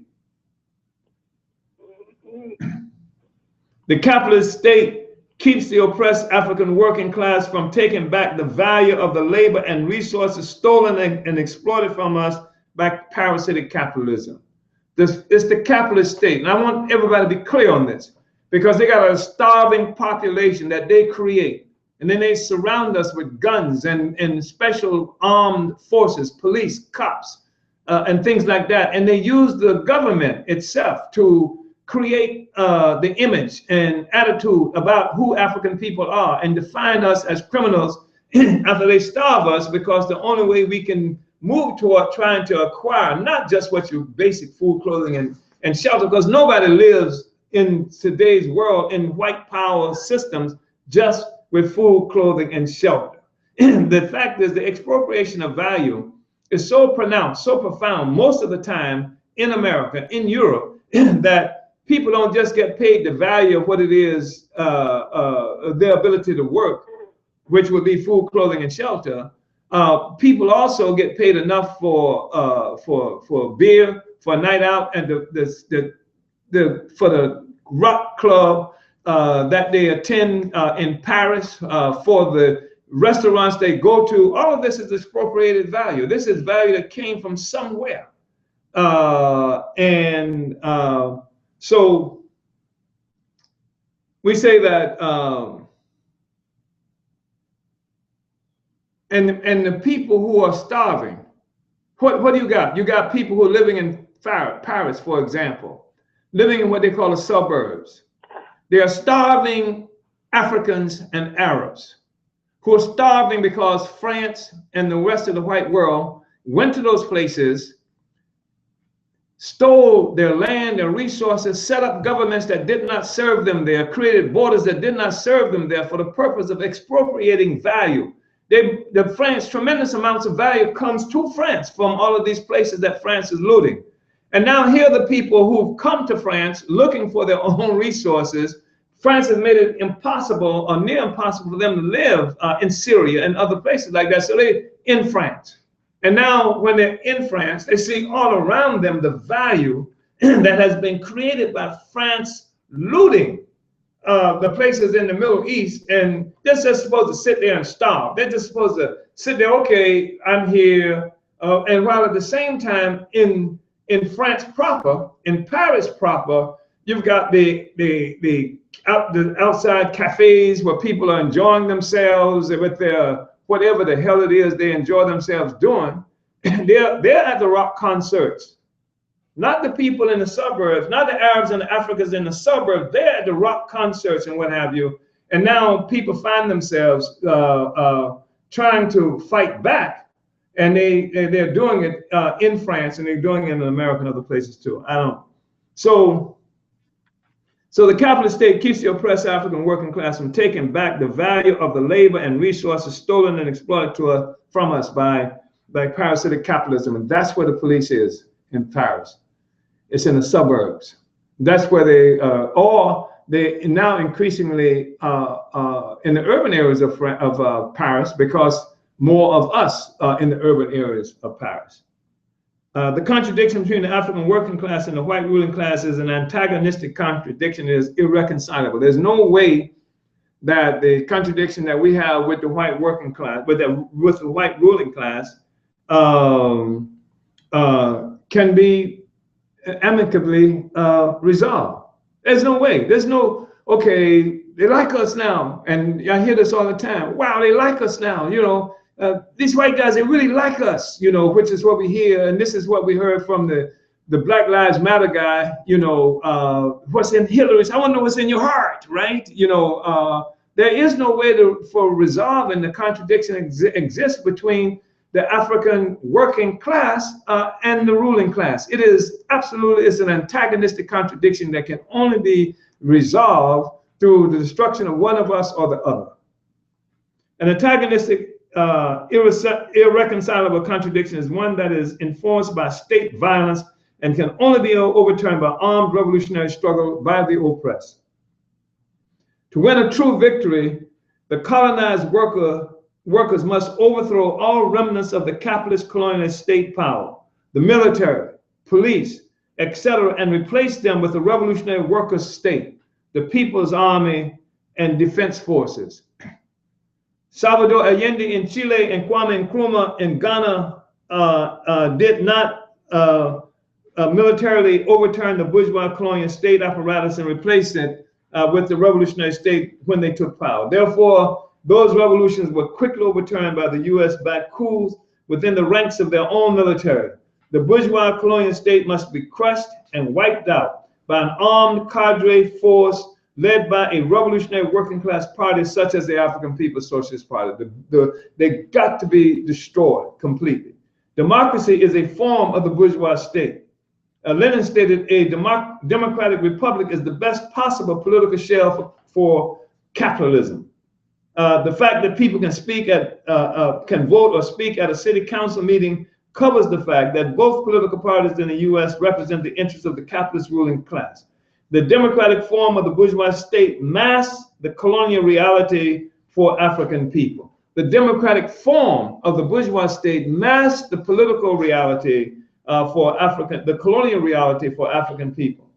The capitalist state keeps the oppressed African working class from taking back the value of the labor and resources stolen and exploited from us by parasitic capitalism. It's the capitalist state. And I want everybody to be clear on this, because they got a starving population that they create. And then they surround us with guns and special armed forces, police, cops, and things like that. And they use the government itself to create the image and attitude about who African people are and define us as criminals after they starve us, because the only way we can move toward trying to acquire not just what your basic food, clothing, and shelter, because nobody lives in today's world in white power systems just with food, clothing, and shelter. The fact is the expropriation of value is so pronounced, so profound most of the time in America, in Europe, that people don't just get paid the value of what it is, their ability to work, which would be food, clothing, and shelter. People also get paid enough for beer, for a night out, and for the rock club that they attend in Paris, for the restaurants they go to. All of this is expropriated value. This is value that came from somewhere. So we say that, and the people who are starving, what do you got? You got people who are living in Paris, for example, living in what they call the suburbs. They are starving Africans and Arabs who are starving because France and the rest of the white world went to those places, stole their land, their resources, set up governments that did not serve them there, created borders that did not serve them there for the purpose of expropriating value. Tremendous amounts of value comes to France from all of these places that France is looting. And now here are the people who've come to France looking for their own resources. France has made it impossible or near impossible for them to live in Syria and other places like that. So they're in France. And now when they're in France, they see all around them the value that has been created by France looting the places in the Middle East. And they're just supposed to sit there and starve. They're just supposed to sit there, okay, I'm here. And while at the same time in France proper, in Paris proper, you've got the outside cafes where people are enjoying themselves with their whatever the hell it is they enjoy themselves doing. They're at the rock concerts, not the people in the suburbs, not the Arabs and the Africans in the suburbs. They're at the rock concerts and what have you. And now people find themselves trying to fight back, and they're doing it in France, and they're doing it in America and other places too. So the capitalist state keeps the oppressed African working class from taking back the value of the labor and resources stolen and exploited from us by parasitic capitalism. And that's where the police is in Paris. It's in the suburbs. That's where they now increasingly in the urban areas of Paris, because more of us are in the urban areas of Paris. The contradiction between the African working class and the white ruling class is an antagonistic contradiction. It is irreconcilable. There's no way that the contradiction that we have with the white working class, with the white ruling class, can be amicably resolved. There's no way. There's no, okay, they like us now. And I hear this all the time. Wow, they like us now, you know. These white guys, they really like us, you know, which is what we hear. And this is what we heard from the Black Lives Matter guy, you know, what's in Hillary's, I want to know what's in your heart, right? You know, there is no way for resolving the contradiction exists between the African working class and the ruling class. It is absolutely, it's an antagonistic contradiction that can only be resolved through the destruction of one of us or the other. An antagonistic, irreconcilable contradiction is one that is enforced by state violence and can only be overturned by armed revolutionary struggle by the oppressed. To win a true victory, the colonized workers must overthrow all remnants of the capitalist colonialist state power, the military, police, etc., and replace them with the revolutionary workers' state, the People's Army, and defense forces. Salvador Allende in Chile and Kwame Nkrumah in Ghana did not militarily overturn the bourgeois colonial state apparatus and replace it with the revolutionary state when they took power. Therefore, those revolutions were quickly overturned by the US-backed coups within the ranks of their own military. The bourgeois colonial state must be crushed and wiped out by an armed cadre force led by a revolutionary working class party such as the African People's Socialist Party. They got to be destroyed completely. Democracy is a form of the bourgeois state. Lenin stated a democratic republic is the best possible political shell for capitalism. The fact that people can speak at, can vote or speak at a city council meeting covers the fact that both political parties in the US represent the interests of the capitalist ruling class. The democratic form of the bourgeois state masks the colonial reality for African people. The democratic form of the bourgeois state masks the political reality the colonial reality for African people.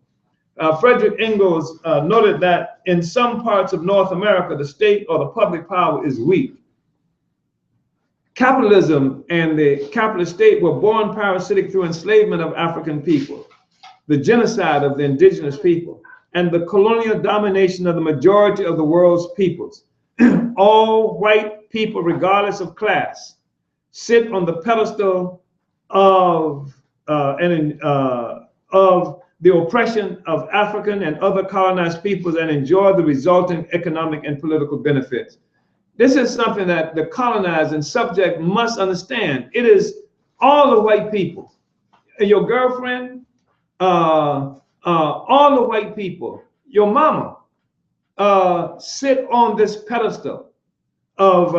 Frederick Engels noted that in some parts of North America, the state or the public power is weak. Capitalism and the capitalist state were born parasitic through enslavement of African people, the genocide of the indigenous people, and the colonial domination of the majority of the world's peoples. All white people, regardless of class, sit on the pedestal of the oppression of African and other colonized peoples and enjoy the resulting economic and political benefits. This is something that the colonized and subject must understand. It is all the white people. Your girlfriend, all the white people, your mama, sit on this pedestal of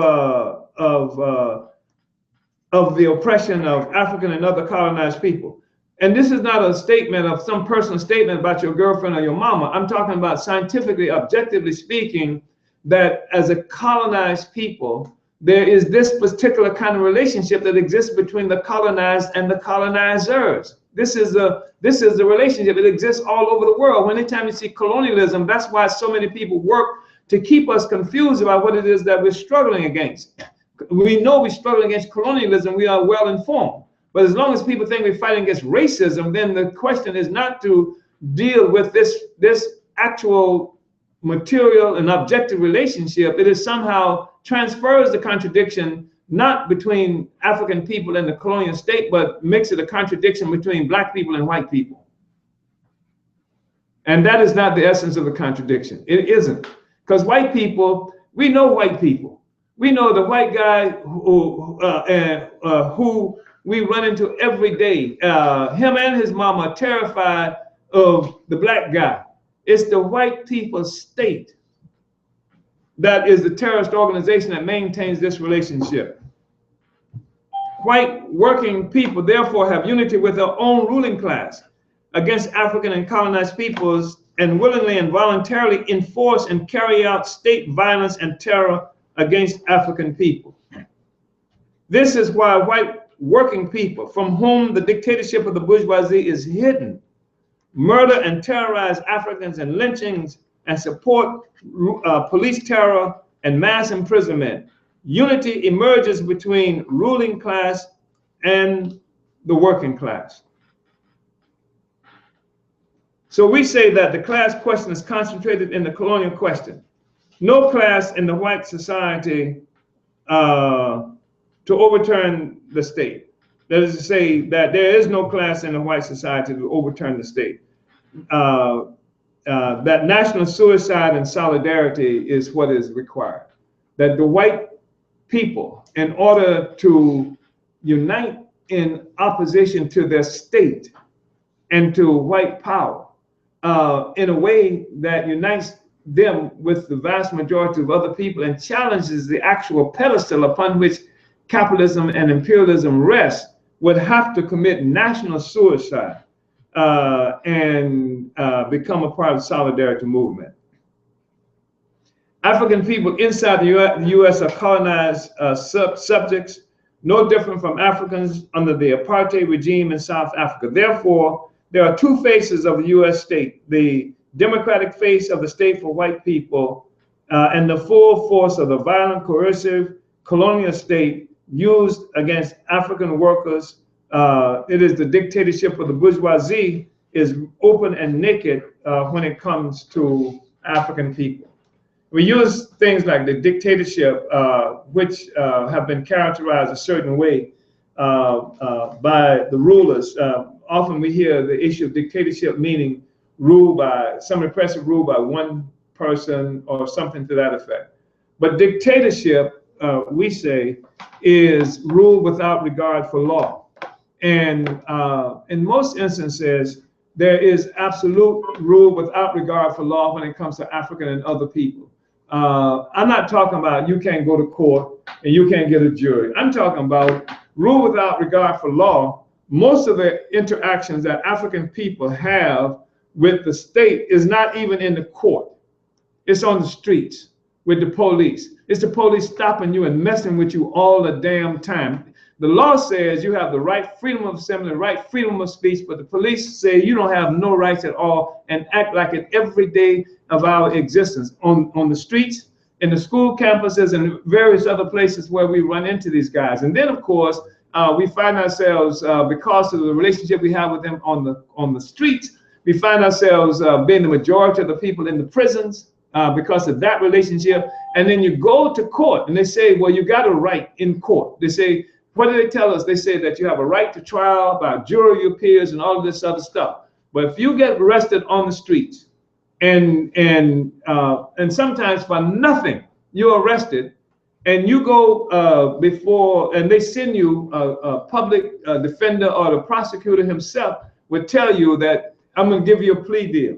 the oppression of African and other colonized people. And this is not a statement of some personal statement about your girlfriend or your mama. I'm talking about scientifically, objectively speaking, that as a colonized people, there is this particular kind of relationship that exists between the colonized and the colonizers. This is the relationship. It exists all over the world. Anytime you see colonialism, that's why so many people work to keep us confused about what it is that we're struggling against. We know we're struggling against colonialism. We are well informed. But as long as people think we're fighting against racism, then the question is not to deal with this actual material and objective relationship. It is somehow transfers the contradiction not between African people and the colonial state, but makes it a contradiction between black people and white people. And that is not the essence of the contradiction. It isn't. Because white people, we know white people. We know the white guy who we run into every day. Him and his mama are terrified of the black guy. It's the white people's state that is the terrorist organization that maintains this relationship. White working people therefore have unity with their own ruling class against African and colonized peoples and willingly and voluntarily enforce and carry out state violence and terror against African people. This is why white working people, from whom the dictatorship of the bourgeoisie is hidden, murder and terrorize Africans and lynchings and support police terror and mass imprisonment. Unity emerges between ruling class and the working class. So we say that the class question is concentrated in the colonial question. No class in the white society to overturn the state. That is to say that there is no class in the white society to overturn the state. That national suicide and solidarity is what is required. That the white people, in order to unite in opposition to their state and to white power in a way that unites them with the vast majority of other people and challenges the actual pedestal upon which capitalism and imperialism rest, would have to commit national suicide and become a part of the solidarity movement. African people inside the U.S. are colonized subjects, no different from Africans under the apartheid regime in South Africa. Therefore, there are two faces of the U.S. state: the democratic face of the state for white people and the full force of the violent, coercive colonial state used against African workers. It is the dictatorship of the bourgeoisie is open and naked when it comes to African people. We use things like the dictatorship, which have been characterized a certain way by the rulers. Often we hear the issue of dictatorship meaning rule by some repressive rule by one person or something to that effect. But dictatorship, we say, is rule without regard for law. And in most instances, there is absolute rule without regard for law when it comes to African and other people. I'm not talking about you can't go to court and you can't get a jury. I'm talking about rule without regard for law. Most of the interactions that African people have with the state is not even in the court. It's on the streets with the police. It's the police stopping you and messing with you all the damn time. The law says you have the right freedom of assembly, the right freedom of speech, but the police say you don't have no rights at all and act like it every day of our existence on the streets, in the school campuses, and various other places where we run into these guys. And then, of course, we find ourselves, because of the relationship we have with them on the streets, we find ourselves being the majority of the people in the prisons because of that relationship. And then you go to court and they say, well, you got a right in court. They say, what do they tell us? They say that you have a right to trial by jury of peers and all of this other stuff. But if you get arrested on the streets and sometimes for nothing, you're arrested, and you go before, and they send you a public defender, or the prosecutor himself would tell you that I'm going to give you a plea deal.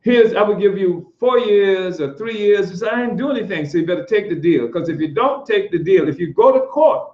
I would give you 4 years or 3 years. You say, I didn't do anything, so you better take the deal. Because if you don't take the deal, if you go to court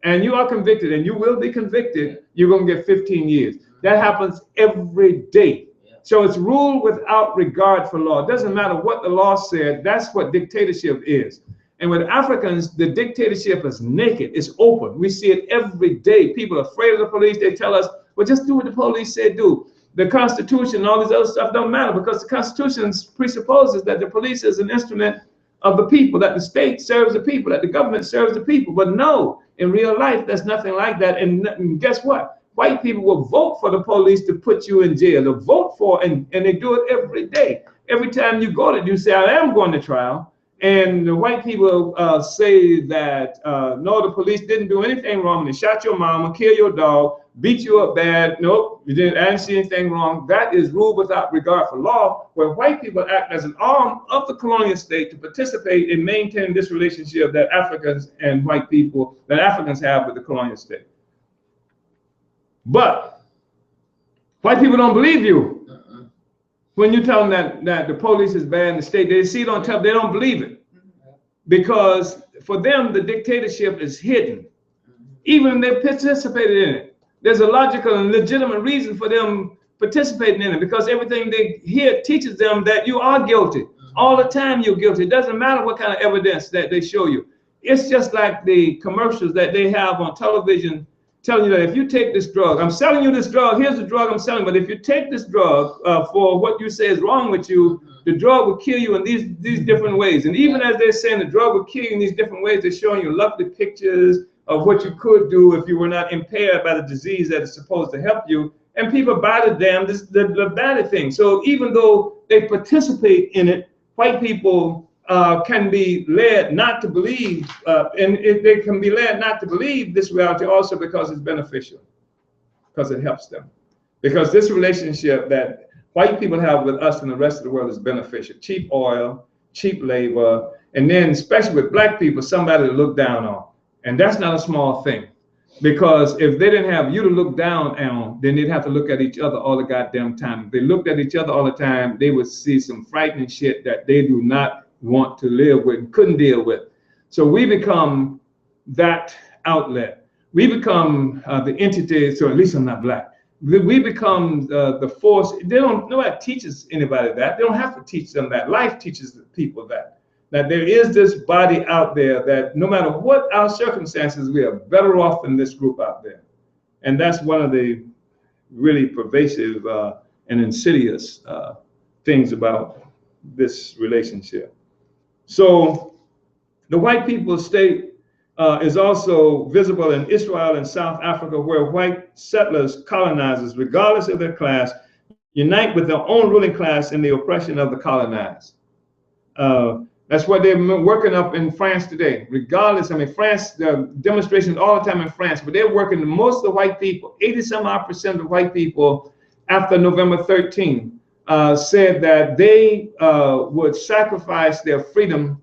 and you are convicted, and you will be convicted, you're going to get 15 years. That happens every day. So it's rule without regard for law. It doesn't matter what the law said. That's what dictatorship is. And with Africans, the dictatorship is naked. It's open. We see it every day. People are afraid of the police. They tell us, well, just do what the police say do. The Constitution and all this other stuff don't matter, because the Constitution presupposes that the police is an instrument of the people, that the state serves the people, that the government serves the people. But no, in real life, there's nothing like that. And guess what? White people will vote for the police to put you in jail. They'll vote for, and they do it every day. Every time you go to, you say, I am going to trial. And the white people say that, no, the police didn't do anything wrong. They shot your mama, killed your dog, beat you up bad. Nope, I didn't see anything wrong. That is rule without regard for law, where white people act as an arm of the colonial state to participate in maintaining this relationship that Africans and white people, that Africans have with the colonial state. But white people don't believe you. When you tell them that the police is bad in the state, they see it on top, they don't believe it. Because for them, the dictatorship is hidden. Even if they participated in it, there's a logical and legitimate reason for them participating in it, because everything they hear teaches them that you are guilty. All the time you're guilty. It doesn't matter what kind of evidence that they show you. It's just like the commercials that they have on television telling you that if you take this drug, I'm selling you this drug, here's the drug I'm selling, but if you take this drug for what you say is wrong with you, the drug will kill you in these different ways. And even as they're saying the drug will kill you in these different ways, they're showing you lovely pictures of what you could do if you were not impaired by the disease that is supposed to help you. And people buy the bad thing. So even though they participate in it, white people can be led not to believe, and they can be led not to believe this reality also because it's beneficial, because it helps them. Because this relationship that white people have with us and the rest of the world is beneficial. Cheap oil, cheap labor, and then especially with black people, somebody to look down on. And that's not a small thing. Because if they didn't have you to look down on, then they'd have to look at each other all the goddamn time. If they looked at each other all the time, they would see some frightening shit that they do not want to live with and couldn't deal with. So we become that outlet. We become the entity, so at least I'm not black. We become the force. Nobody teaches anybody that. They don't have to teach them that. Life teaches the people that there is this body out there that no matter what our circumstances, we are better off than this group out there. And that's one of the really pervasive and insidious things about this relationship. So the white people's state is also visible in Israel and South Africa, where white settlers, colonizers, regardless of their class, unite with their own ruling class in the oppression of the colonized. That's what they're working up in France today. Regardless, I mean, France, there are demonstrations all the time in France, but they're working, most of the white people, 80-some-odd% of the white people after November 13 said that they would sacrifice their freedom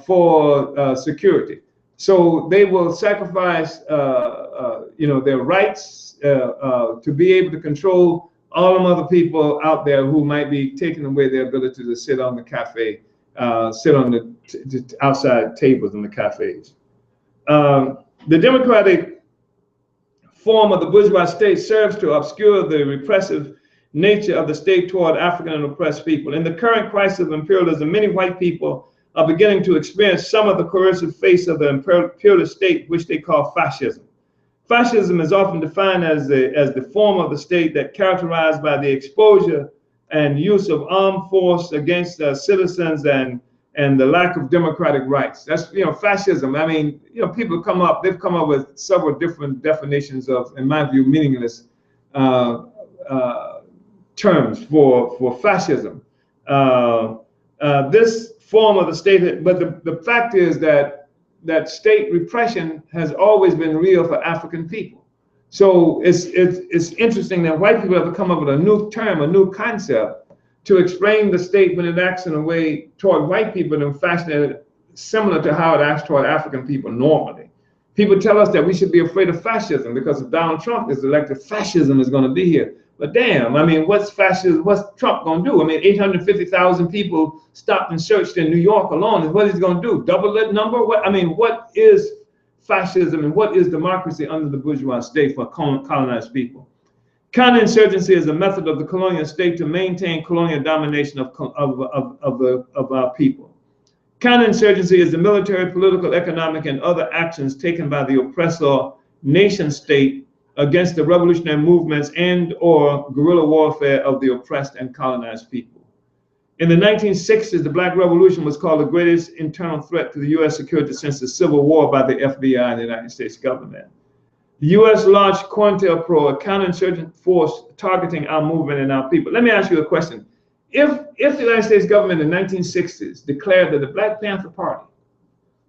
for security. So they will sacrifice, their rights to be able to control all them other people out there who might be taking away their ability to sit on the cafe, sit on the outside tables in the cafes. The democratic form of the bourgeois state serves to obscure the repressive nature of the state toward African and oppressed people. In the current crisis of imperialism, many white people are beginning to experience some of the coercive face of the imperialist state, which they call fascism. Fascism is often defined as the form of the state that characterized by the exposure and use of armed force against citizens and the lack of democratic rights. That's, fascism. I mean, people they've come up with several different definitions of, in my view, meaningless terms for fascism. This form of the state, but the fact is that state repression has always been real for African people. So it's interesting that white people have come up with a new term, a new concept to explain the state when it acts in a way toward white people in a fashion that is similar to how it acts toward African people normally. People tell us that we should be afraid of fascism because if Donald Trump is elected, fascism is going to be here. But damn, I mean, what's fascism? What's Trump going to do? I mean, 850,000 people stopped and searched in New York alone. What is he going to do? Double that number? What is fascism and what is democracy under the bourgeois state for colonized people? Counter-insurgency is a method of the colonial state to maintain colonial domination of our people. Counter-insurgency is the military, political, economic, and other actions taken by the oppressor nation state against the revolutionary movements and or guerrilla warfare of the oppressed and colonized people. In the 1960s, the Black Revolution was called the greatest internal threat to the U.S. security since the Civil War by the FBI and the United States government. The U.S. launched COINTELPRO, a counterinsurgent force targeting our movement and our people. Let me ask you a question. If the United States government in the 1960s declared that the Black Panther Party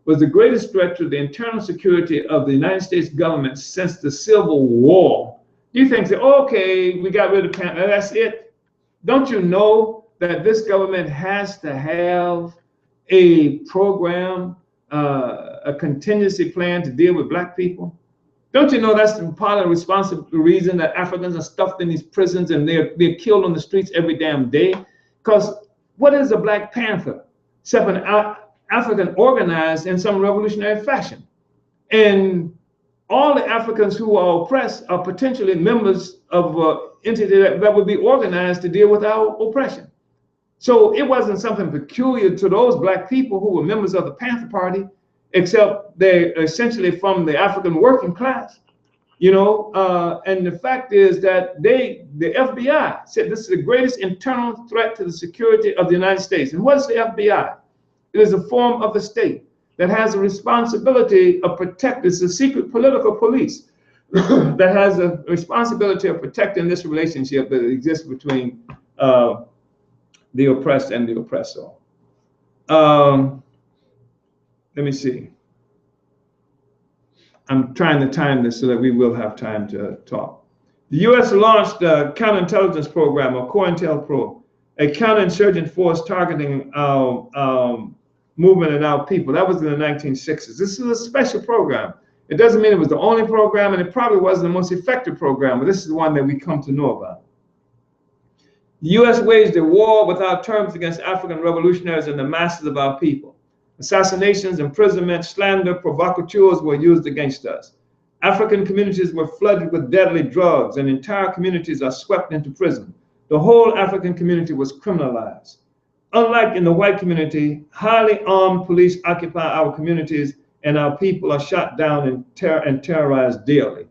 was the greatest threat to the internal security of the United States government since the Civil War, you think, okay, we got rid of Panther, that's it? Don't you know that this government has to have a program, a contingency plan to deal with Black people? Don't you know that's part of the responsible reason that Africans are stuffed in these prisons and they're killed on the streets every damn day? Because what is a Black Panther? Except an African organized in some revolutionary fashion. And all the Africans who are oppressed are potentially members of an entity that would be organized to deal with our oppression. So it wasn't something peculiar to those Black people who were members of the Panther Party, except they're essentially from the African working class, and the fact is that the FBI said this is the greatest internal threat to the security of the United States. And what is the FBI? It is a form of the state that has a responsibility of protecting, it's a secret political police that has a responsibility of protecting this relationship that exists between the oppressed and the oppressor. Let me see. I'm trying to time this so that we will have time to talk. The U.S. launched a counterintelligence program, or COINTELPRO, a counterinsurgent force targeting our movement and our people. That was in the 1960s. This is a special program. It doesn't mean it was the only program, and it probably wasn't the most effective program, but this is the one that we come to know about. The U.S. waged a war without terms against African revolutionaries and the masses of our people. Assassinations, imprisonment, slander, provocateurs were used against us. African communities were flooded with deadly drugs, and entire communities are swept into prison. The whole African community was criminalized. Unlike in the white community, highly armed police occupy our communities, and our people are shot down and terrorized daily.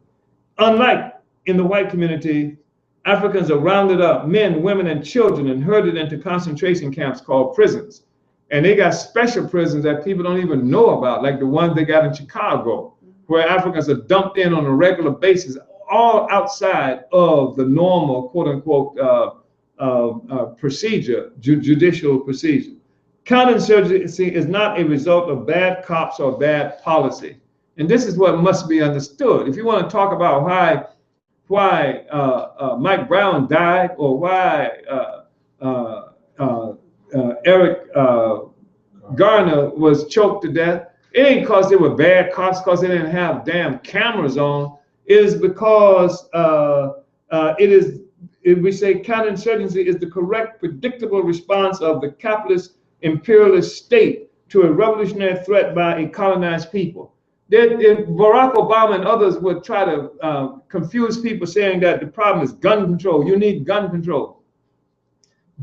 Unlike in the white community, Africans are rounded up, men, women, and children, and herded into concentration camps called prisons. And they got special prisons that people don't even know about, like the ones they got in Chicago, where Africans are dumped in on a regular basis, all outside of the normal, quote unquote, procedure, judicial procedure. Counterinsurgency is not a result of bad cops or bad policy. And this is what must be understood. If you want to talk about why Mike Brown died, or why Eric Garner was choked to death, it ain't because they were bad cops, because they didn't have damn cameras on. It is because we say counterinsurgency is the correct, predictable response of the capitalist imperialist state to a revolutionary threat by a colonized people. Barack Obama and others would try to confuse people, saying that the problem is gun control. You need gun control.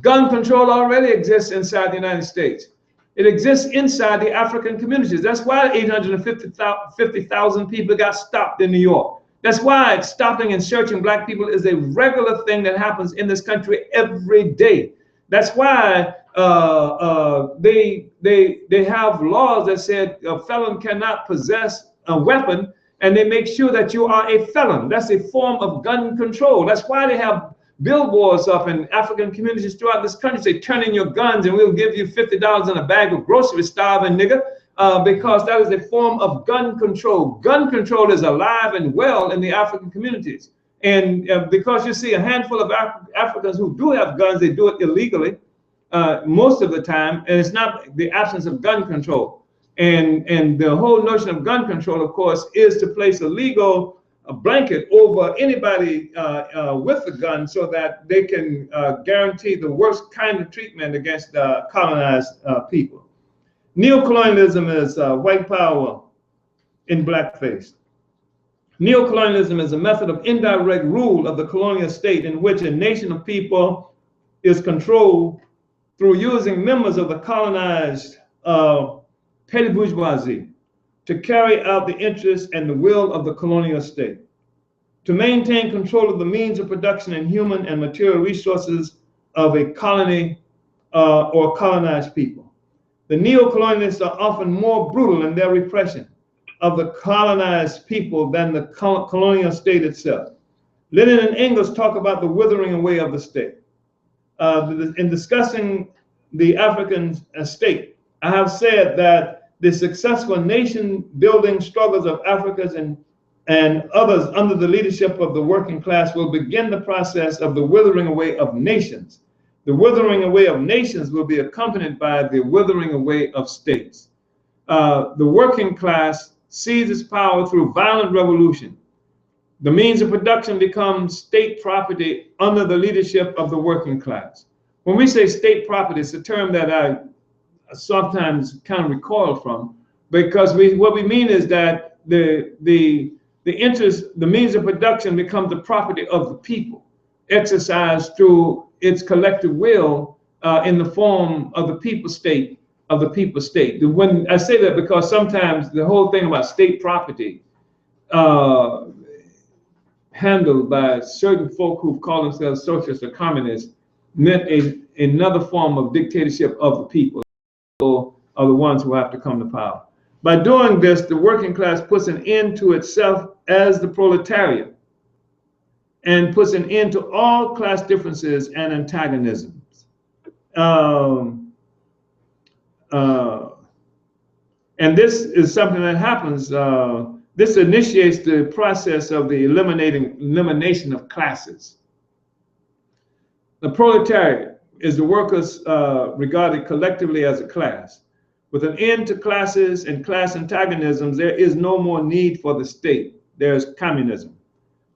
Gun control already exists inside the United States. It exists inside the African communities. That's why 850,000 people got stopped in New York. That's why stopping and searching black people is a regular thing that happens in this country every day. That's why they have laws that said a felon cannot possess a weapon, and they make sure that you are a felon. That's a form of gun control. That's why they have billboards up in African communities throughout this country say, turn in your guns and we'll give you $50 in a bag of groceries, starving nigga, because that is a form of gun control. Gun control is alive and well in the African communities. And because you see a handful of Africans who do have guns, they do it illegally most of the time, and it's not the absence of gun control. And the whole notion of gun control, of course, is to place a legal blanket over anybody with a gun so that they can guarantee the worst kind of treatment against colonized people. Neocolonialism is white power in blackface. Neocolonialism is a method of indirect rule of the colonial state in which a nation of people is controlled through using members of the colonized petty bourgeoisie to carry out the interests and the will of the colonial state, to maintain control of the means of production and human and material resources of a colony or colonized people. The neo-colonialists are often more brutal in their repression of the colonized people than the colonial state itself. Lenin and Engels talk about the withering away of the state. In discussing the African state, I have said that the successful nation-building struggles of Africans and others under the leadership of the working class will begin the process of the withering away of nations. The withering away of nations will be accompanied by the withering away of states. The working class seizes power through violent revolution. The means of production become state property under the leadership of the working class. When we say state property, it's a term that I sometimes kind of recoil from, because what we mean is that the means of production becomes the property of the people, exercised through its collective will in the form of the people state, When I say that, because sometimes the whole thing about state property handled by certain folk who call themselves socialists or communists meant another form of dictatorship of the people, are the ones who have to come to power. By doing this, the working class puts an end to itself as the proletariat and puts an end to all class differences and antagonisms. And this is something that happens. This initiates the process of the elimination of classes. The proletariat is the workers regarded collectively as a class. With an end to classes and class antagonisms, there is no more need for the state. There's communism.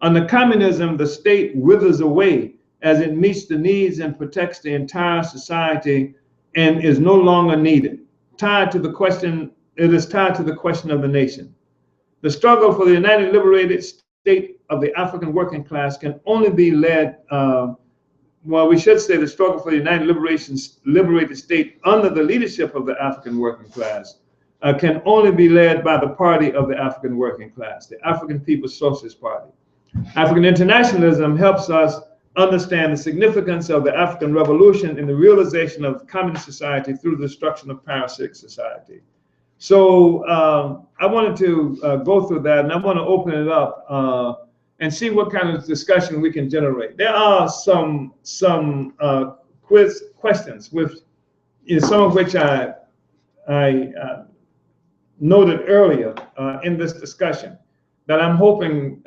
Under communism, the state withers away as it meets the needs and protects the entire society and is no longer needed. It is tied to the question of the nation. The struggle for the united liberated state of the African working class can only be led, we should say the struggle for the united liberated state under the leadership of the African working class can only be led by the party of the African working class, the African People's Socialist Party. African internationalism helps us understand the significance of the African Revolution in the realization of communist society through the destruction of parasitic society. So I wanted to go through that, and I want to open it up and see what kind of discussion we can generate. There are some quiz questions, with some of which I noted earlier in this discussion that I'm hoping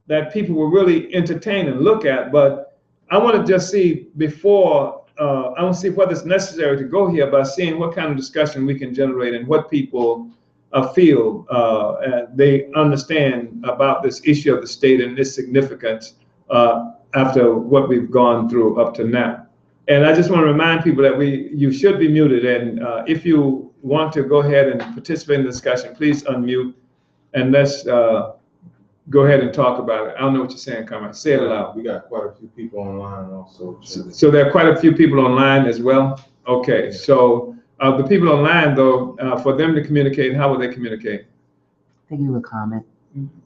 that people will really entertain and look at. But I want to just see before, I want to see whether it's necessary to go here by seeing what kind of discussion we can generate and what people feel they understand about this issue of the state and its significance after what we've gone through up to now. And I just want to remind people that you should be muted, and if you want to go ahead and participate in the discussion, please unmute and let's go ahead and talk about it. I don't know what you're saying, Comrade. Say it aloud. We got quite a few people online also. So there are quite a few people online as well? Okay, so the people online, though, for them to communicate, how will they communicate? They leave a comment.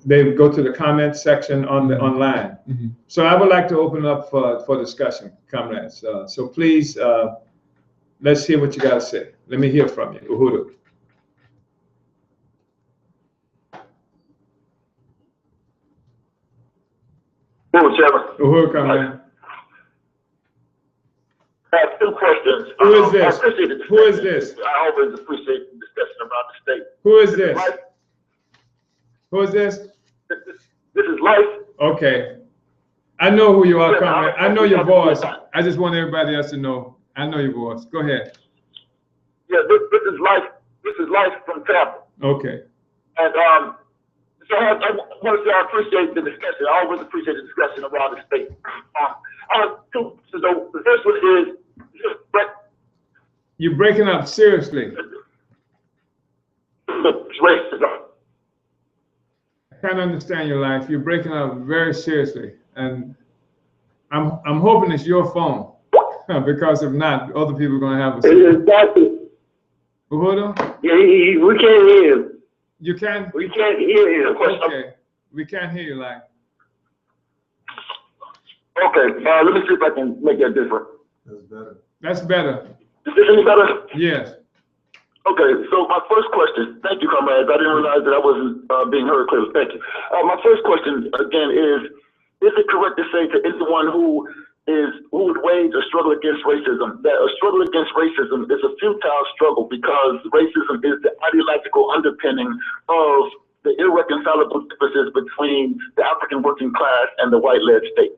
They go to the comment section on the online. Mm-hmm. So I would like to open up for discussion, comrades. So please, let's hear what you got to say. Let me hear from you. Uhuru. Uhuru, comrade. I have two questions. Who is this? I appreciate the Who is this? I always appreciate the discussion about the state. Who is this? Who is this? This is Life. Okay. I know who you are, comrade. I know your voice. I just want everybody else to know. I know your voice. Go ahead. Yeah, this is Life. This is Life from Tampa. Okay. And so I want to say I appreciate the discussion. I always appreciate the discussion around the state. So the first one is you're breaking up seriously. Racism. I can't understand your life. You're breaking up very seriously, and I'm hoping it's your phone, because if not, other people are going to have a. Exactly. Uhuru? Yeah, we can't hear him. You can? We can't hear him. Okay. We can't hear you, like. Okay. Let me see if I can make that different. That's better. That's better. Is this any better? Yes. Okay, so my first question, thank you, comrades. I didn't realize that I wasn't being heard clearly. Thank you. My first question, again, is it correct to say to anyone who would wage a struggle against racism, that a struggle against racism is a futile struggle because racism is the ideological underpinning of the irreconcilable differences between the African working class and the white-led state?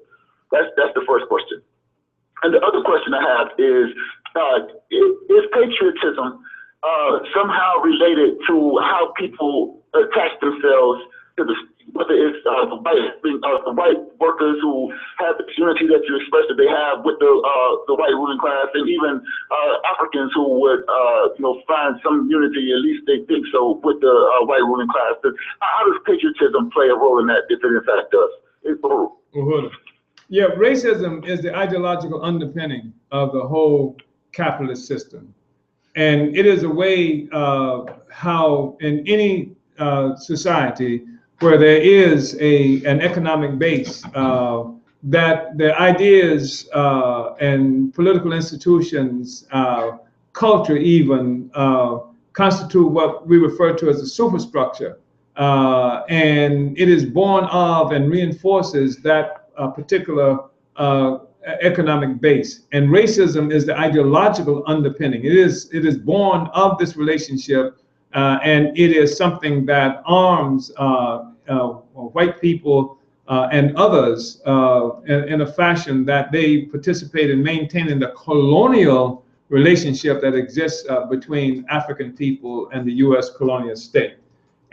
That's the first question. And the other question I have is patriotism somehow related to how people attach themselves to whether it's the white workers who have the unity that you expressed that they have with the white ruling class, and even Africans who would find some unity, at least they think so, with the white ruling class. How does patriotism play a role in that, if it in fact does? Yeah, racism is the ideological underpinning of the whole capitalist system. And it is a way how in any society where there is an economic base, that the ideas and political institutions, culture even, constitute what we refer to as a superstructure. And it is born of and reinforces that particular economic base. And racism is the ideological underpinning. It is born of this relationship, and it is something that arms white people and others in a fashion that they participate in maintaining the colonial relationship that exists between African people and the U.S. colonial state.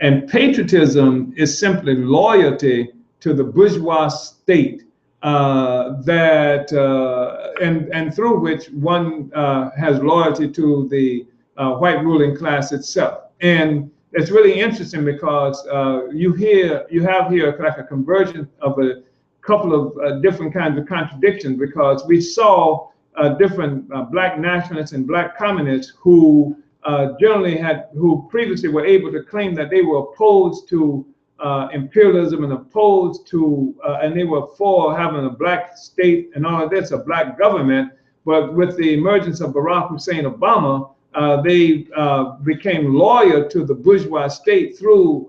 And patriotism is simply loyalty to the bourgeois state and through which one has loyalty to the white ruling class itself. And it's really interesting because you have here like a convergence of a couple of different kinds of contradictions, because we saw different black nationalists and black communists who who previously were able to claim that they were opposed to imperialism and opposed to, and they were for having a black state and all of this, a black government. But with the emergence of Barack Hussein Obama, they became loyal to the bourgeois state through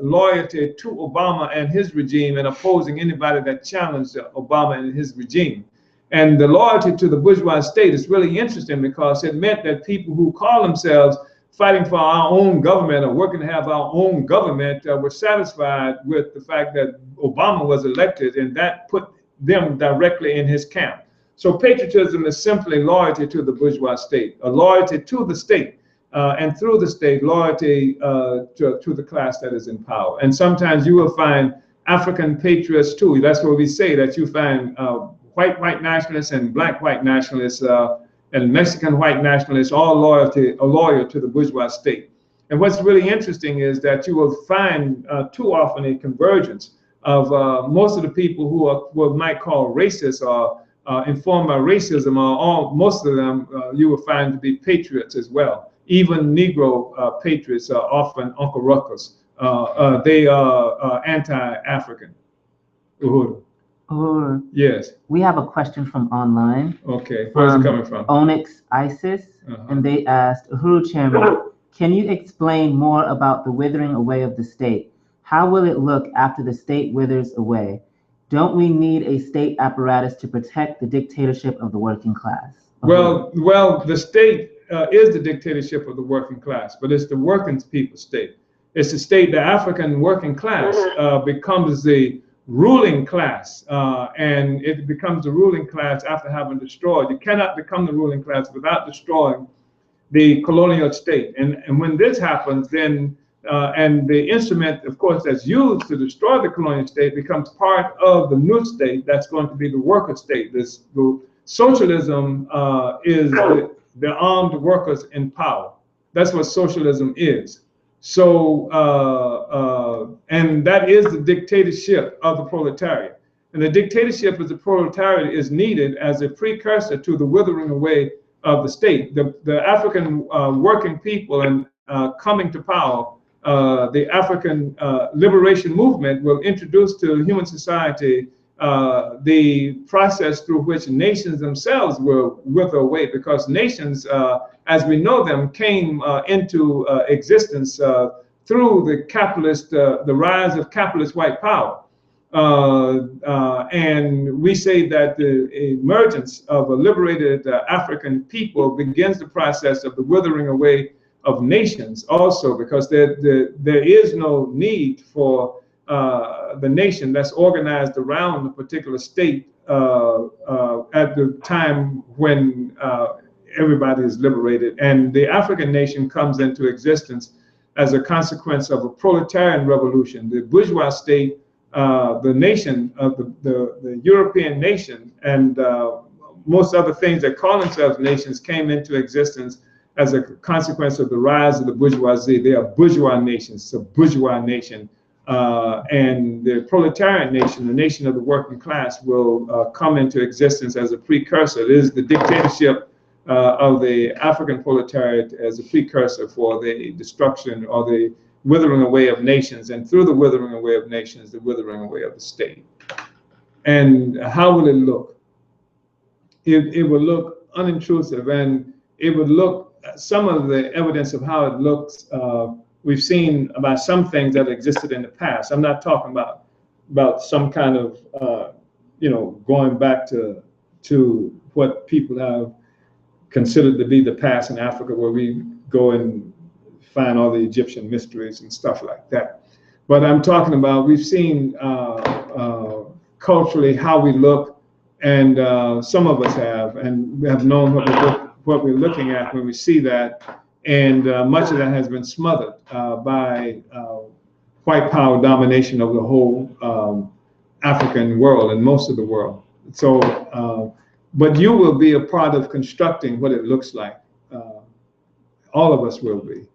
loyalty to Obama and his regime, and opposing anybody that challenged Obama and his regime. And the loyalty to the bourgeois state is really interesting, because it meant that people who call themselves fighting for our own government or working to have our own government were satisfied with the fact that Obama was elected, and that put them directly in his camp. So patriotism is simply loyalty to the bourgeois state, a loyalty to the state, and through the state, loyalty to the class that is in power. And sometimes you will find African patriots too. That's what we say, that you find white nationalists and black white nationalists and Mexican white nationalists, all loyal to the bourgeois state. And what's really interesting is that you will find too often a convergence of most of the people who are what might call racist or informed by racism, or most of them you will find to be patriots as well. Even Negro patriots are often Uncle Ruckus. They are anti-African. Uhuru. Yes. We have a question from online. Okay, where's it coming from? Onyx Isis, and they asked, Uhuru Chairman, can you explain more about the withering away of the state? How will it look after the state withers away? Don't we need a state apparatus to protect the dictatorship of the working class? Well, the state is the dictatorship of the working class, but it's the working people's state. It's the state, the African working class becomes the ruling class, and it becomes the ruling class after having destroyed. You cannot become the ruling class without destroying the colonial state. And when this happens, then and the instrument, of course, that's used to destroy the colonial state becomes part of the new state that's going to be the worker state. Socialism is the armed workers in power. That's what socialism is. So, and that is the dictatorship of the proletariat. And the dictatorship of the proletariat is needed as a precursor to the withering away of the state. The African working people and coming to power, the African liberation movement will introduce to human society the process through which nations themselves will wither away, because nations, as we know them, came into existence through the capitalist, the rise of capitalist white power. And we say that the emergence of a liberated African people begins the process of the withering away of nations also, because there is no need for the nation that's organized around a particular state at the time when everybody is liberated. And the African nation comes into existence as a consequence of a proletarian revolution. The bourgeois state, the nation of the European nation, and most other things that call themselves nations came into existence as a consequence of the rise of the bourgeoisie. They are bourgeois nations. It's a bourgeois nation. And the proletarian nation, the nation of the working class, will come into existence as a precursor. It is the dictatorship of the African proletariat as a precursor for the destruction or the withering away of nations, and through the withering away of nations, the withering away of the state. And how will it look? It will look unintrusive, and it would look, some of the evidence of how it looks, we've seen about some things that existed in the past. I'm not talking about some kind of, going back to what people have considered to be the past in Africa, where we go and find all the Egyptian mysteries and stuff like that. But I'm talking about, we've seen culturally how we look, and some of us have, and we have known what we're looking at when we see that, and much of that has been smothered by white power domination of the whole African world and most of the world. So, but you will be a part of constructing what it looks like. All of us will be.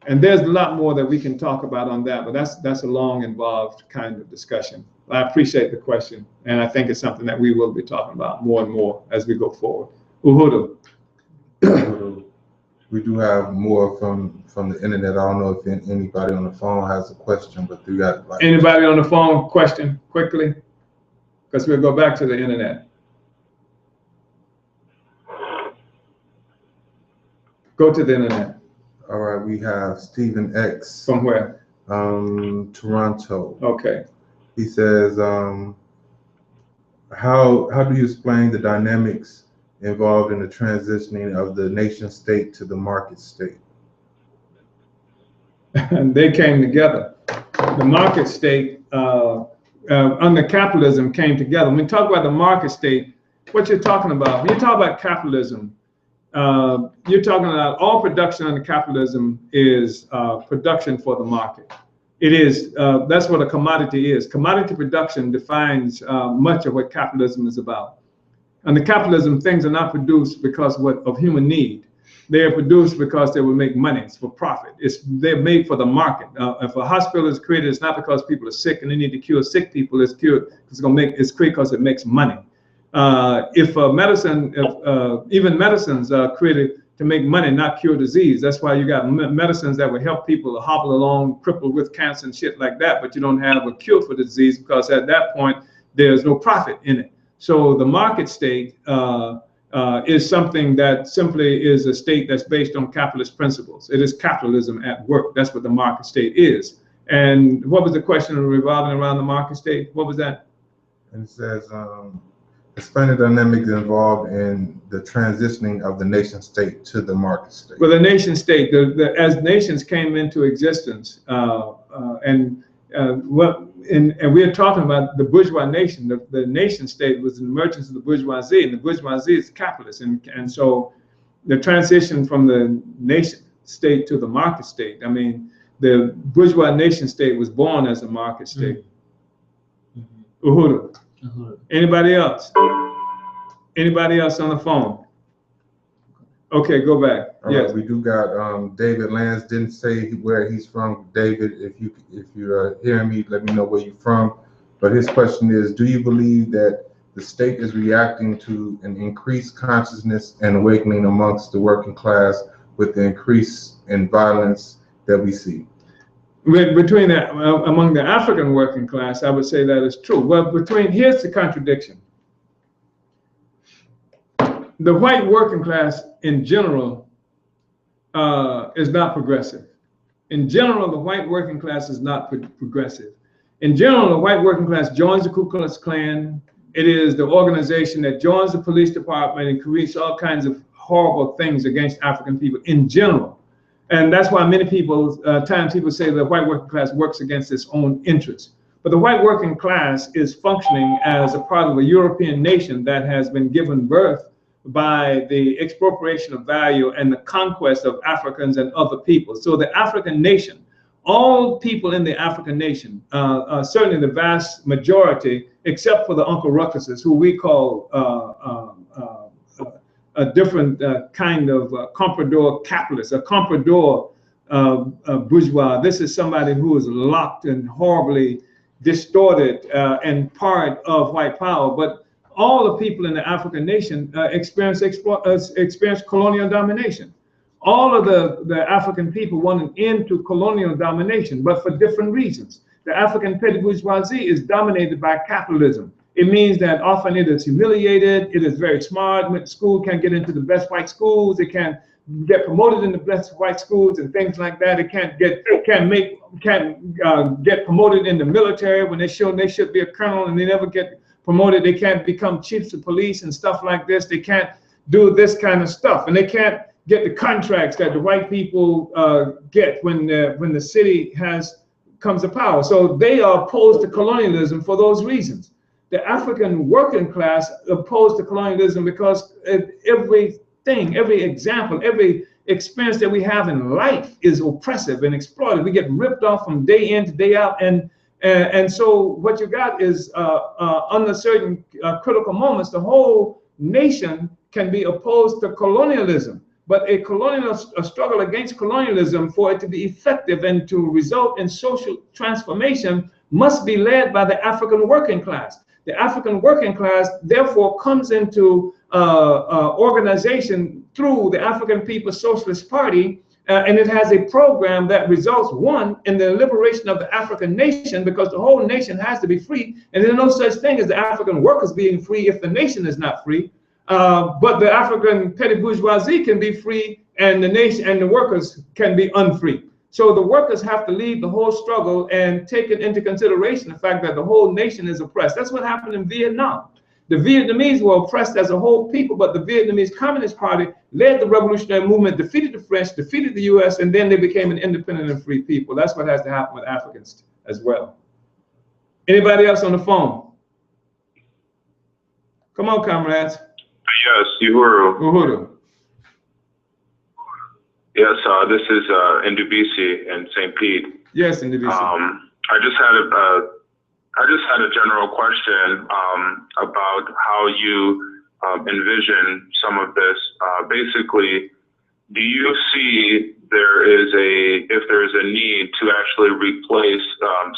And there's a lot more that we can talk about on that, but that's a long, involved kind of discussion. I appreciate the question, and I think it's something that we will be talking about more and more as we go forward. Uhudu. We do have more from the internet. I don't know if anybody on the phone has a question, but we got like, anybody on the phone question quickly, because we'll go back to the internet. Go to the internet. All right, we have Stephen X. From where? Toronto. Okay. He says, how do you explain the dynamics involved in the transitioning of the nation state to the market state? And they came together. The market state under capitalism came together. When we talk about the market state, what you're talking about, when you talk about capitalism, you're talking about all production under capitalism is production for the market. It is, that's what a commodity is. Commodity production defines much of what capitalism is about. Under capitalism, things are not produced because of human need. They are produced because they will make money. It's for profit. They're made for the market. If a hospital is created, it's not because people are sick and they need to cure sick people. It's created because it makes money. Even medicines are created to make money, not cure disease. That's why you got medicines that will help people hobble along, crippled with cancer and shit like that, but you don't have a cure for the disease because at that point, there's no profit in it. So the market state is something that simply is a state that's based on capitalist principles. It is capitalism at work. That's what the market state is. And what was the question revolving around the market state? What was that? And it says, explain the dynamics involved in the transitioning of the nation state to the market state. Well, the nation state, as nations came into existence, and we're talking about the bourgeois nation. The nation state was the emergence of the bourgeoisie, and the bourgeoisie is capitalist. And so the transition from the nation state to the market state, I mean, the bourgeois nation state was born as a market state. Uhuru. Anybody else? Anybody else on the phone? Okay, go back. All yes. Right, we do got David Lance. Didn't say where he's from. David, if you're hearing me, let me know where you're from. But his question is, do you believe that the state is reacting to an increased consciousness and awakening amongst the working class with the increase in violence that we see? Between that, among the African working class, I would say that is true. Well, here's the contradiction. The white working class in general is not progressive. In general, the white working class is not progressive. In general, the white working class joins the Ku Klux Klan. It is the organization that joins the police department and creates all kinds of horrible things against African people in general. And that's why many people, times people say the white working class works against its own interests. But the white working class is functioning as a part of a European nation that has been given birth by the expropriation of value and the conquest of Africans and other people. So the African nation, all people in the African nation, certainly the vast majority, except for the Uncle Ruckuses, who we call a different kind of comprador capitalist, a comprador bourgeois. This is somebody who is locked and horribly distorted and part of white power. But all the people in the African nation experience colonial domination. All of the African people want an end to colonial domination, but for different reasons. The African petty bourgeoisie is dominated by capitalism. It means that often it is humiliated, it is very smart, went to school, can't get into the best white schools, it can't get promoted in the best white schools and things like that. It can't get promoted in the military when they should be a colonel and they never get promoted. They can't become chiefs of police and stuff like this. They can't do this kind of stuff, and they can't get the contracts that the white people get when the city comes to power. So they are opposed to colonialism for those reasons. The African working class opposed to colonialism because everything thing, every example, every experience that we have in life is oppressive and exploited. We get ripped off from day in to day out, and so what you got is under certain critical moments, the whole nation can be opposed to colonialism. But a struggle against colonialism, for it to be effective and to result in social transformation, must be led by the African working class. The African working class, therefore, comes into organization through the African People's Socialist Party, and it has a program that results, one, in the liberation of the African nation, because the whole nation has to be free, and there's no such thing as the African workers being free if the nation is not free. But the African petty bourgeoisie can be free, and the nation and the workers can be unfree. So the workers have to lead the whole struggle and take it into consideration the fact that the whole nation is oppressed. That's what happened in Vietnam. The Vietnamese were oppressed as a whole people, but the Vietnamese Communist Party led the revolutionary movement, defeated the French, defeated the US, and then they became an independent and free people. That's what has to happen with Africans as well. Anybody else on the phone? Come on, comrades. Yes, Uhuru. Uhuru. Yes, this is Ndubisi in St. Pete. Yes, Ndubisi. I just had a general question about how you envision some of this. Basically, do you see if there is a need to actually replace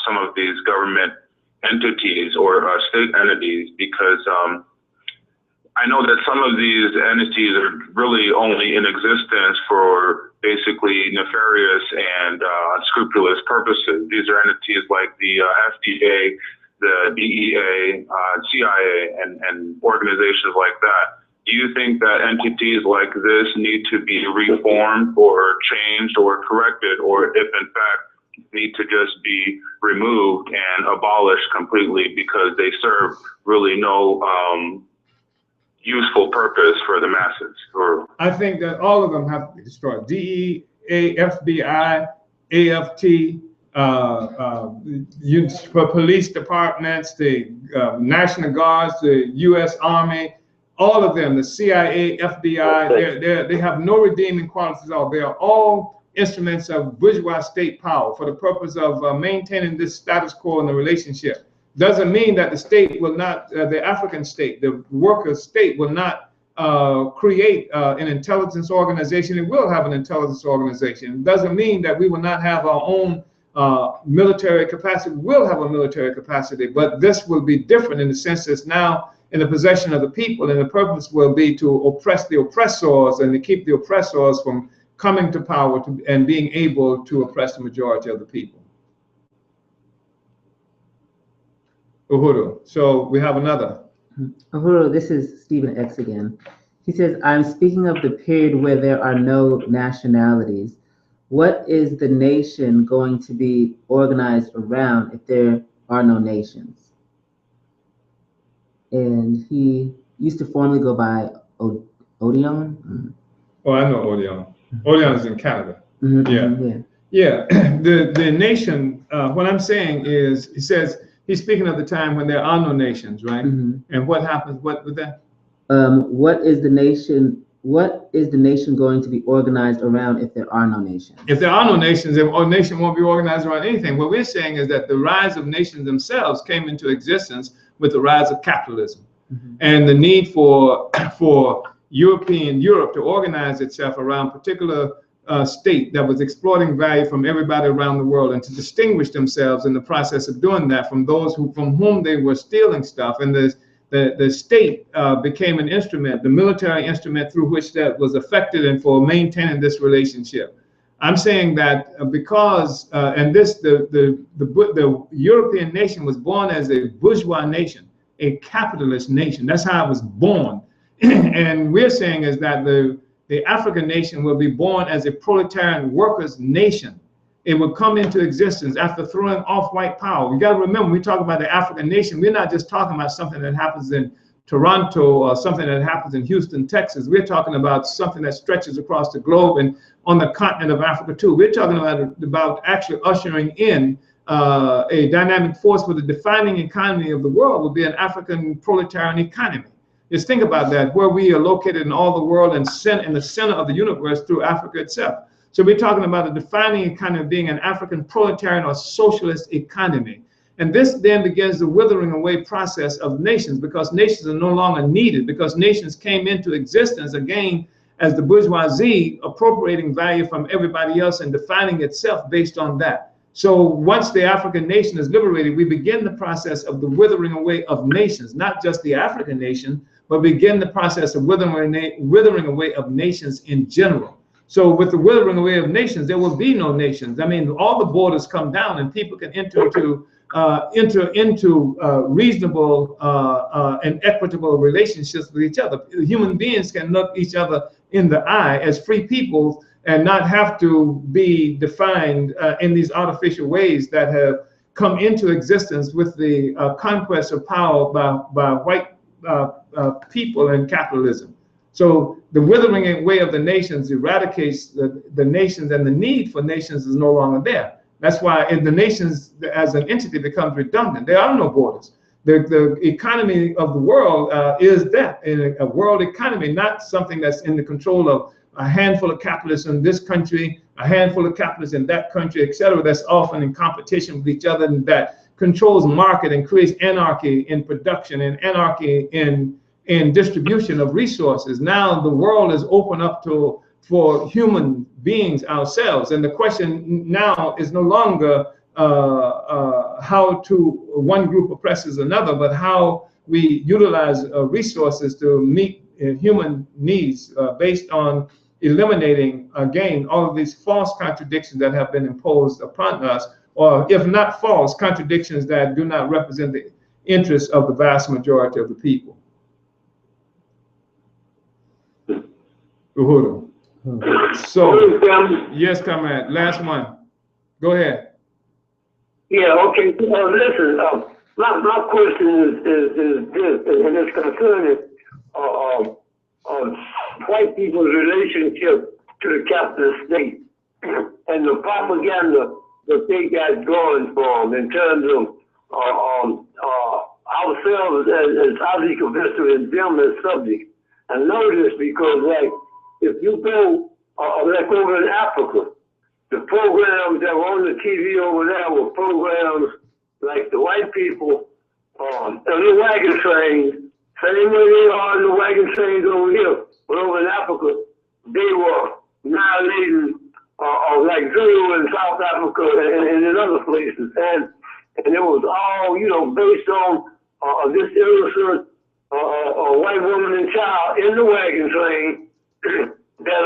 some of these government entities or state entities? Because I know that some of these entities are really only in existence for basically nefarious and unscrupulous purposes. These are entities like the FDA, the DEA, CIA, and organizations like that. Do you think that entities like this need to be reformed or changed or corrected, or if in fact need to just be removed and abolished completely because they serve really no useful purpose for the masses? Or I think that all of them have to be destroyed. DEA, FBI, AFT, police departments, the National Guards, the U.S. Army, all of them, the CIA, FBI, they have no redeeming qualities at all. They are all instruments of bourgeois state power for the purpose of maintaining this status quo in the relationship. Doesn't mean that the state will not, the African state, the workers' state will not create an intelligence organization. It will have an intelligence organization. It doesn't mean that we will not have our own military capacity. We will have a military capacity, but this will be different in the sense that it's now in the possession of the people, and the purpose will be to oppress the oppressors and to keep the oppressors from coming to power and being able to oppress the majority of the people. Uhuru. So we have another. Uhuru, this is Stephen X again. He says, I'm speaking of the period where there are no nationalities. What is the nation going to be organized around if there are no nations? And he used to formerly go by Odeon. Oh, I know Odeon. Odeon is in Canada. Mm-hmm, yeah. The nation, what I'm saying is, he says, he's speaking of the time when there are no nations, right? Mm-hmm. And what happens? What with that? What is the nation going to be organized around if there are no nations? If there are no nations, a nation won't be organized around anything. What we're saying is that the rise of nations themselves came into existence with the rise of capitalism, mm-hmm. and the need for Europe to organize itself around particular state that was exploiting value from everybody around the world, and to distinguish themselves in the process of doing that from those from whom they were stealing stuff. And the state became an instrument, the military instrument through which that was effective and for maintaining this relationship. I'm saying that because the European nation was born as a bourgeois nation, a capitalist nation. That's how it was born. And we're saying is that the African nation will be born as a proletarian workers' nation. It will come into existence after throwing off white power. We got to remember, when we talk about the African nation, we're not just talking about something that happens in Toronto or something that happens in Houston, Texas. We're talking about something that stretches across the globe and on the continent of Africa too. We're talking about actually ushering in a dynamic force for the defining economy of the world will be an African proletarian economy. is think about that, where we are located in all the world and in the center of the universe through Africa itself. So we're talking about a defining kind of being an African proletarian or socialist economy. And this then begins the withering away process of nations, because nations are no longer needed, because nations came into existence again as the bourgeoisie appropriating value from everybody else and defining itself based on that. So once the African nation is liberated, we begin the process of the withering away of nations, not just the African nation, but begin the process of withering away of nations in general. So with the withering away of nations, there will be no nations. I mean, all the borders come down and people can enter into reasonable and equitable relationships with each other. Human beings can look each other in the eye as free people and not have to be defined in these artificial ways that have come into existence with the conquest of power by white people and capitalism. So the withering away of the nations eradicates the nations, and the need for nations is no longer there. That's why the nations as an entity becomes redundant. There are no borders. The economy of the world is that, in a world economy, not something that's in the control of a handful of capitalists in this country, a handful of capitalists in that country, et cetera, that's often in competition with each other, and that controls market and creates anarchy in production and anarchy in distribution of resources. Now the world is open up for human beings ourselves, and the question now is no longer how one group oppresses another, but how we utilize resources to meet human needs based on eliminating, again, all of these false contradictions that have been imposed upon us, or if not false, contradictions that do not represent the interests of the vast majority of the people. Uhuru. So, yes, comrade, last one. Go ahead. Yeah, okay. Listen, my question is this, and it's concerning white people's relationship to the capitalist state and the propaganda that they got going for them in terms of ourselves as object of history and them as subjects. I know this because, like, if you go, like over in Africa, the programs that were on the TV over there were programs like the white people on the wagon trains, same way they are on the wagon trains over here. But over in Africa, they were annihilating like Zulu in South Africa and in other places. And it was all, based on this innocent white woman and child in the wagon train that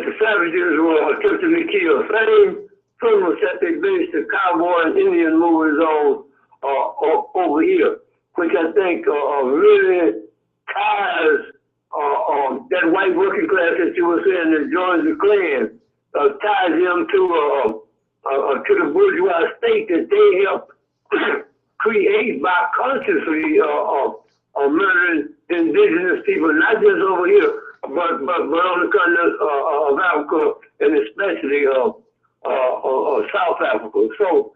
the savages were attempting to kill. Same premise that they based the cowboy and Indian movies on over here, which I think really ties that white working class that you were saying that joins the Klan, ties them to the bourgeois state that they helped create by consciously murdering indigenous people, not just over here, but on the continent of Africa, and especially South Africa. So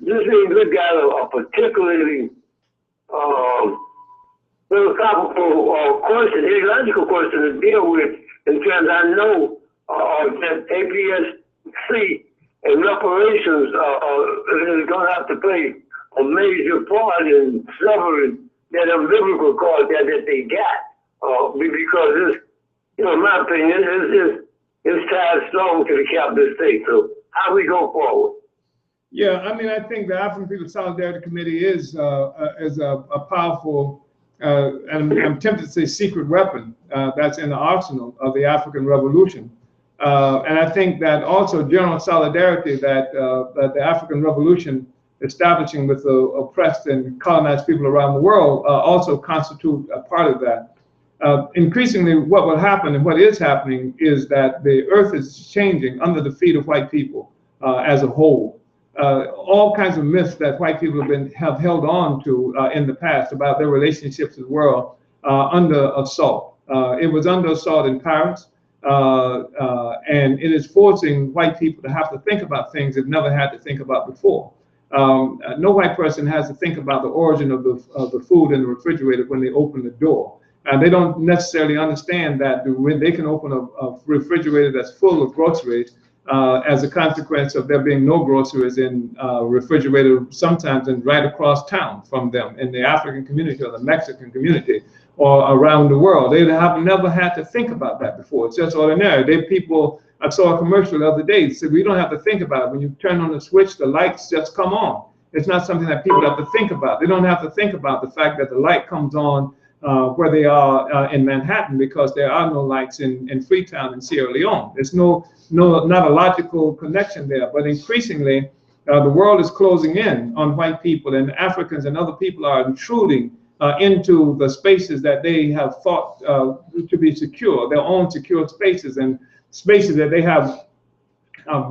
this means we got a particularly philosophical question, ideological question to deal with, in terms I know that APSC and reparations is going to have to play a major part in severing that umbilical cord that they got, because it's, in my opinion, it's tied strong to the capitalist state. So how we go forward? Yeah, I mean, I think the African People's Solidarity Committee is a powerful, and I'm tempted to say secret weapon that's in the arsenal of the African Revolution. And I think that also general solidarity that the African Revolution establishing with the oppressed and colonized people around the world also constitute a part of that. Increasingly, what will happen and what is happening is that the earth is changing under the feet of white people as a whole. All kinds of myths that white people have held on to in the past about their relationships with the world under assault. It was under assault in Paris, and it is forcing white people to have to think about things they've never had to think about before. No white person has to think about the origin of the food in the refrigerator when they open the door. They don't necessarily understand that when they can open a refrigerator that's full of groceries as a consequence of there being no groceries in refrigerator sometimes and right across town from them in the African community or the Mexican community or around the world. They have never had to think about that before. It's just ordinary. I saw a commercial the other day that said we don't have to think about it. When you turn on the switch, the lights just come on. It's not something that people have to think about. They don't have to think about the fact that the light comes on where they are in Manhattan because there are no lights in Freetown and Sierra Leone. There's not a logical connection there. But increasingly, the world is closing in on white people, and Africans and other people are intruding into the spaces that they have thought to be secure, their own secure spaces, and spaces that they have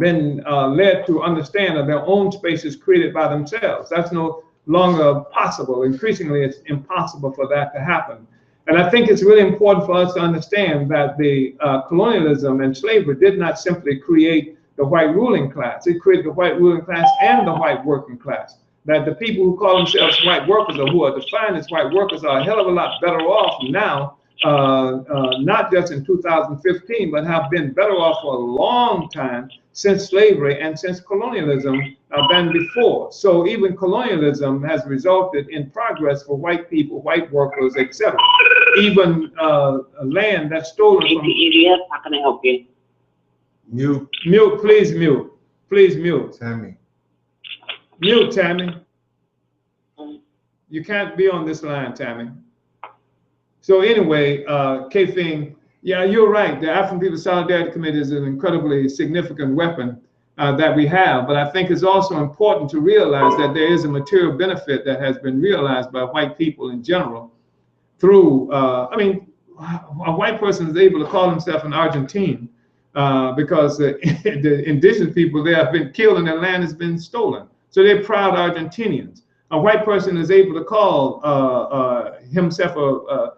been led to understand are their own spaces created by themselves. That's no longer possible. Increasingly, it's impossible for that to happen. And I think it's really important for us to understand that the colonialism and slavery did not simply create the white ruling class. It created the white ruling class and the white working class. That the people who call themselves white workers or who are defined as white workers are a hell of a lot better off now, not just in 2015, but have been better off for a long time since slavery and since colonialism than before. So even colonialism has resulted in progress for white people, white workers, etc. Even land that's stolen from... How can I help you? Mute. Mute, please mute. Please mute. Tammy. Mute, Tammy. You can't be on this line, Tammy. So anyway, K-Thing, yeah, you're right. The African People's Solidarity Committee is an incredibly significant weapon that we have. But I think it's also important to realize that there is a material benefit that has been realized by white people in general through, I mean, a white person is able to call himself an Argentine because the indigenous people there have been killed and their land has been stolen. So they're proud Argentinians. A white person is able to call himself a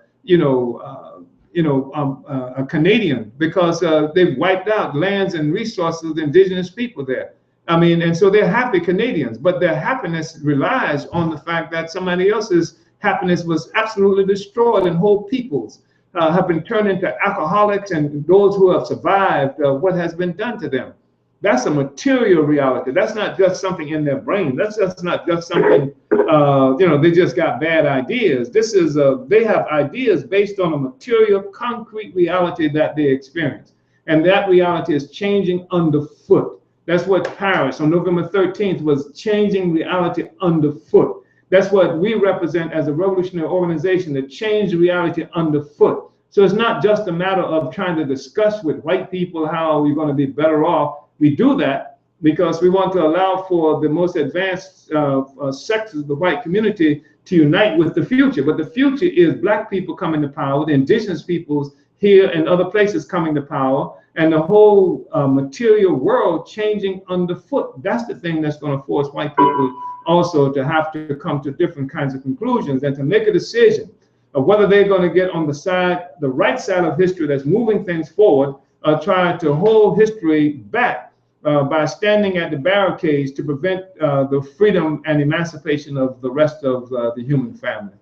Canadian because they've wiped out lands and resources of the indigenous people there. I mean, and so they're happy Canadians, but their happiness relies on the fact that somebody else's happiness was absolutely destroyed, and whole peoples have been turned into alcoholics, and those who have survived what has been done to them. That's a material reality. That's not just something in their brain. That's just not just something, they just got bad ideas. This is, they have ideas based on a material, concrete reality that they experience. And that reality is changing underfoot. That's what Paris on November 13th was, changing reality underfoot. That's what we represent as a revolutionary organization, to change reality underfoot. So it's not just a matter of trying to discuss with white people how we're going to be better off. We do that because we want to allow for the most advanced sectors of the white community to unite with the future. But the future is black people coming to power, the indigenous peoples here and other places coming to power, and the whole material world changing underfoot. That's the thing that's going to force white people also to have to come to different kinds of conclusions and to make a decision of whether they're going to get on the right side of history that's moving things forward, trying to hold history back by standing at the barricades to prevent the freedom and emancipation of the rest of the human family.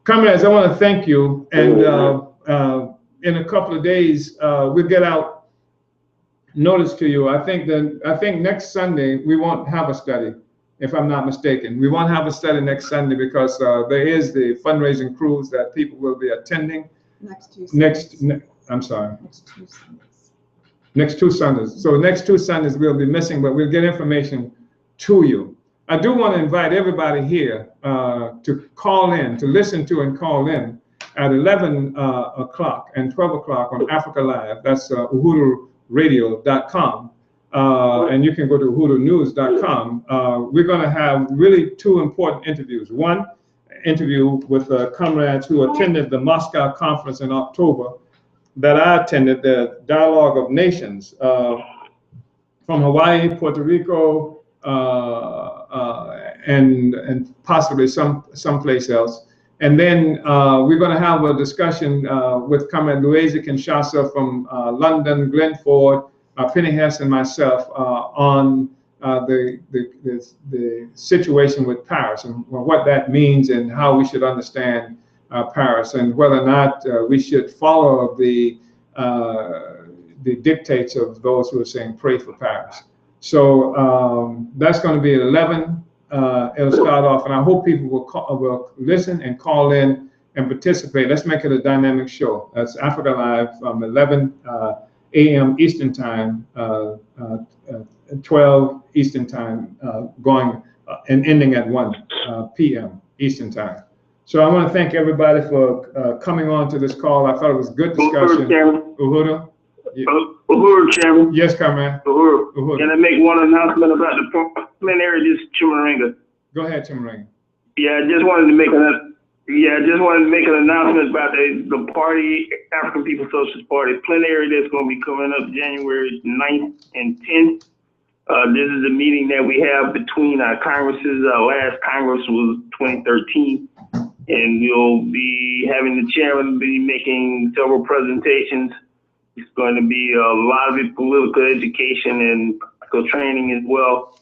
Comrades, I want to thank you, and in a couple of days we'll get out notice to you. I think next Sunday we won't have a study, if I'm not mistaken. We won't have a study next Sunday because there is the fundraising cruise that people will be attending. Next two Sundays. Next two Sundays. So next two Sundays we'll be missing, but we'll get information to you. I do want to invite everybody here to call in, to listen to and call in at 11 o'clock and 12 o'clock on Africa Live. That's uhururadio.com. And you can go to uhurunews.com. We're going to have really two important interviews. One interview with comrades who attended the Moscow conference in October that I attended, the Dialogue of Nations, from Hawaii, Puerto Rico, and possibly someplace else. And then we're going to have a discussion with Comrade Luisa Kinshasa from London, Glenn Ford, Penny Hess, and myself on the situation with Paris and what that means and how we should understand Paris and whether or not we should follow the dictates of those who are saying pray for Paris. So that's going to be at 11. It'll start off, and I hope people will listen and call in and participate. Let's make it a dynamic show. That's Africa Live from 11 a.m. Eastern Time, 12 Eastern Time, going and ending at 1 p.m. Eastern Time. So I want to thank everybody for coming on to this call. I thought it was a good discussion. Uhuru? Uhuru, Chairman. Yes, Comrade. Uhuru. Can I make one announcement about the plenary this Chimaringa? Go ahead, Chimaringa. Yeah, I just wanted to make an announcement about the party, African People's Socialist Party plenary that's going to be coming up January 9th and 10th. This is a meeting that we have between our Congresses. Our last Congress was 2013, and we'll be having the chairman be making several presentations. It's going to be a lot of it political education and political training as well.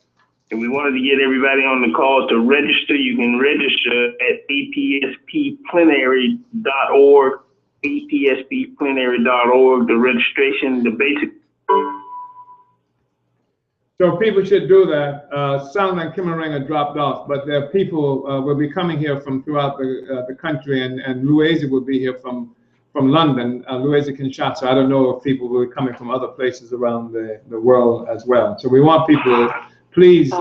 And we wanted to get everybody on the call to register. You can register at apsplenary.org, apsplenary.org. The registration, the basic. So people should do that. Sound like Chimaringa dropped off, but there are people will be coming here from throughout the country, and Louise will be here from London, Louise Kinshasa. I don't know if people will be coming from other places around the world as well. So we want people to please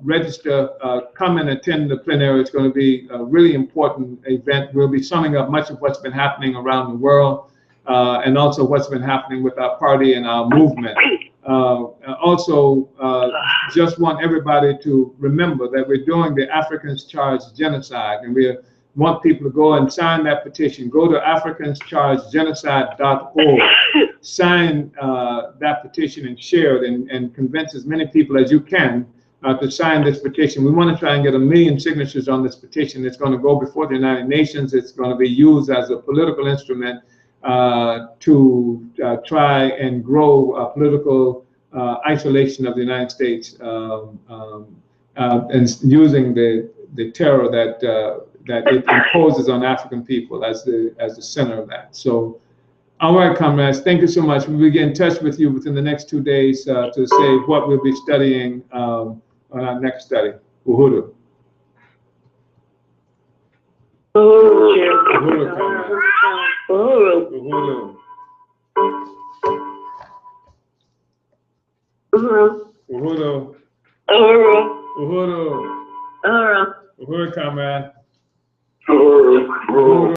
register, come and attend the plenary. It's going to be a really important event. We'll be summing up much of what's been happening around the world and also what's been happening with our party and our movement. Also, just want everybody to remember that we're doing the Africans Charged Genocide, and we want people to go and sign that petition. Go to africanschargedgenocide.org, sign that petition and share it, and convince as many people as you can to sign this petition. We want to try and get 1 million signatures on this petition. It's going to go before the United Nations. It's going to be used as a political instrument to try and grow political isolation of the United States and using the terror that it imposes on African people as the center of that. So, all right, comrades, thank you so much. We'll get in touch with you within the next 2 days to say what we'll be studying on our next study. Uhuru. Uhuru, comrade. Uhuru. Uhuru. Uhuru, comrade. Uhuru.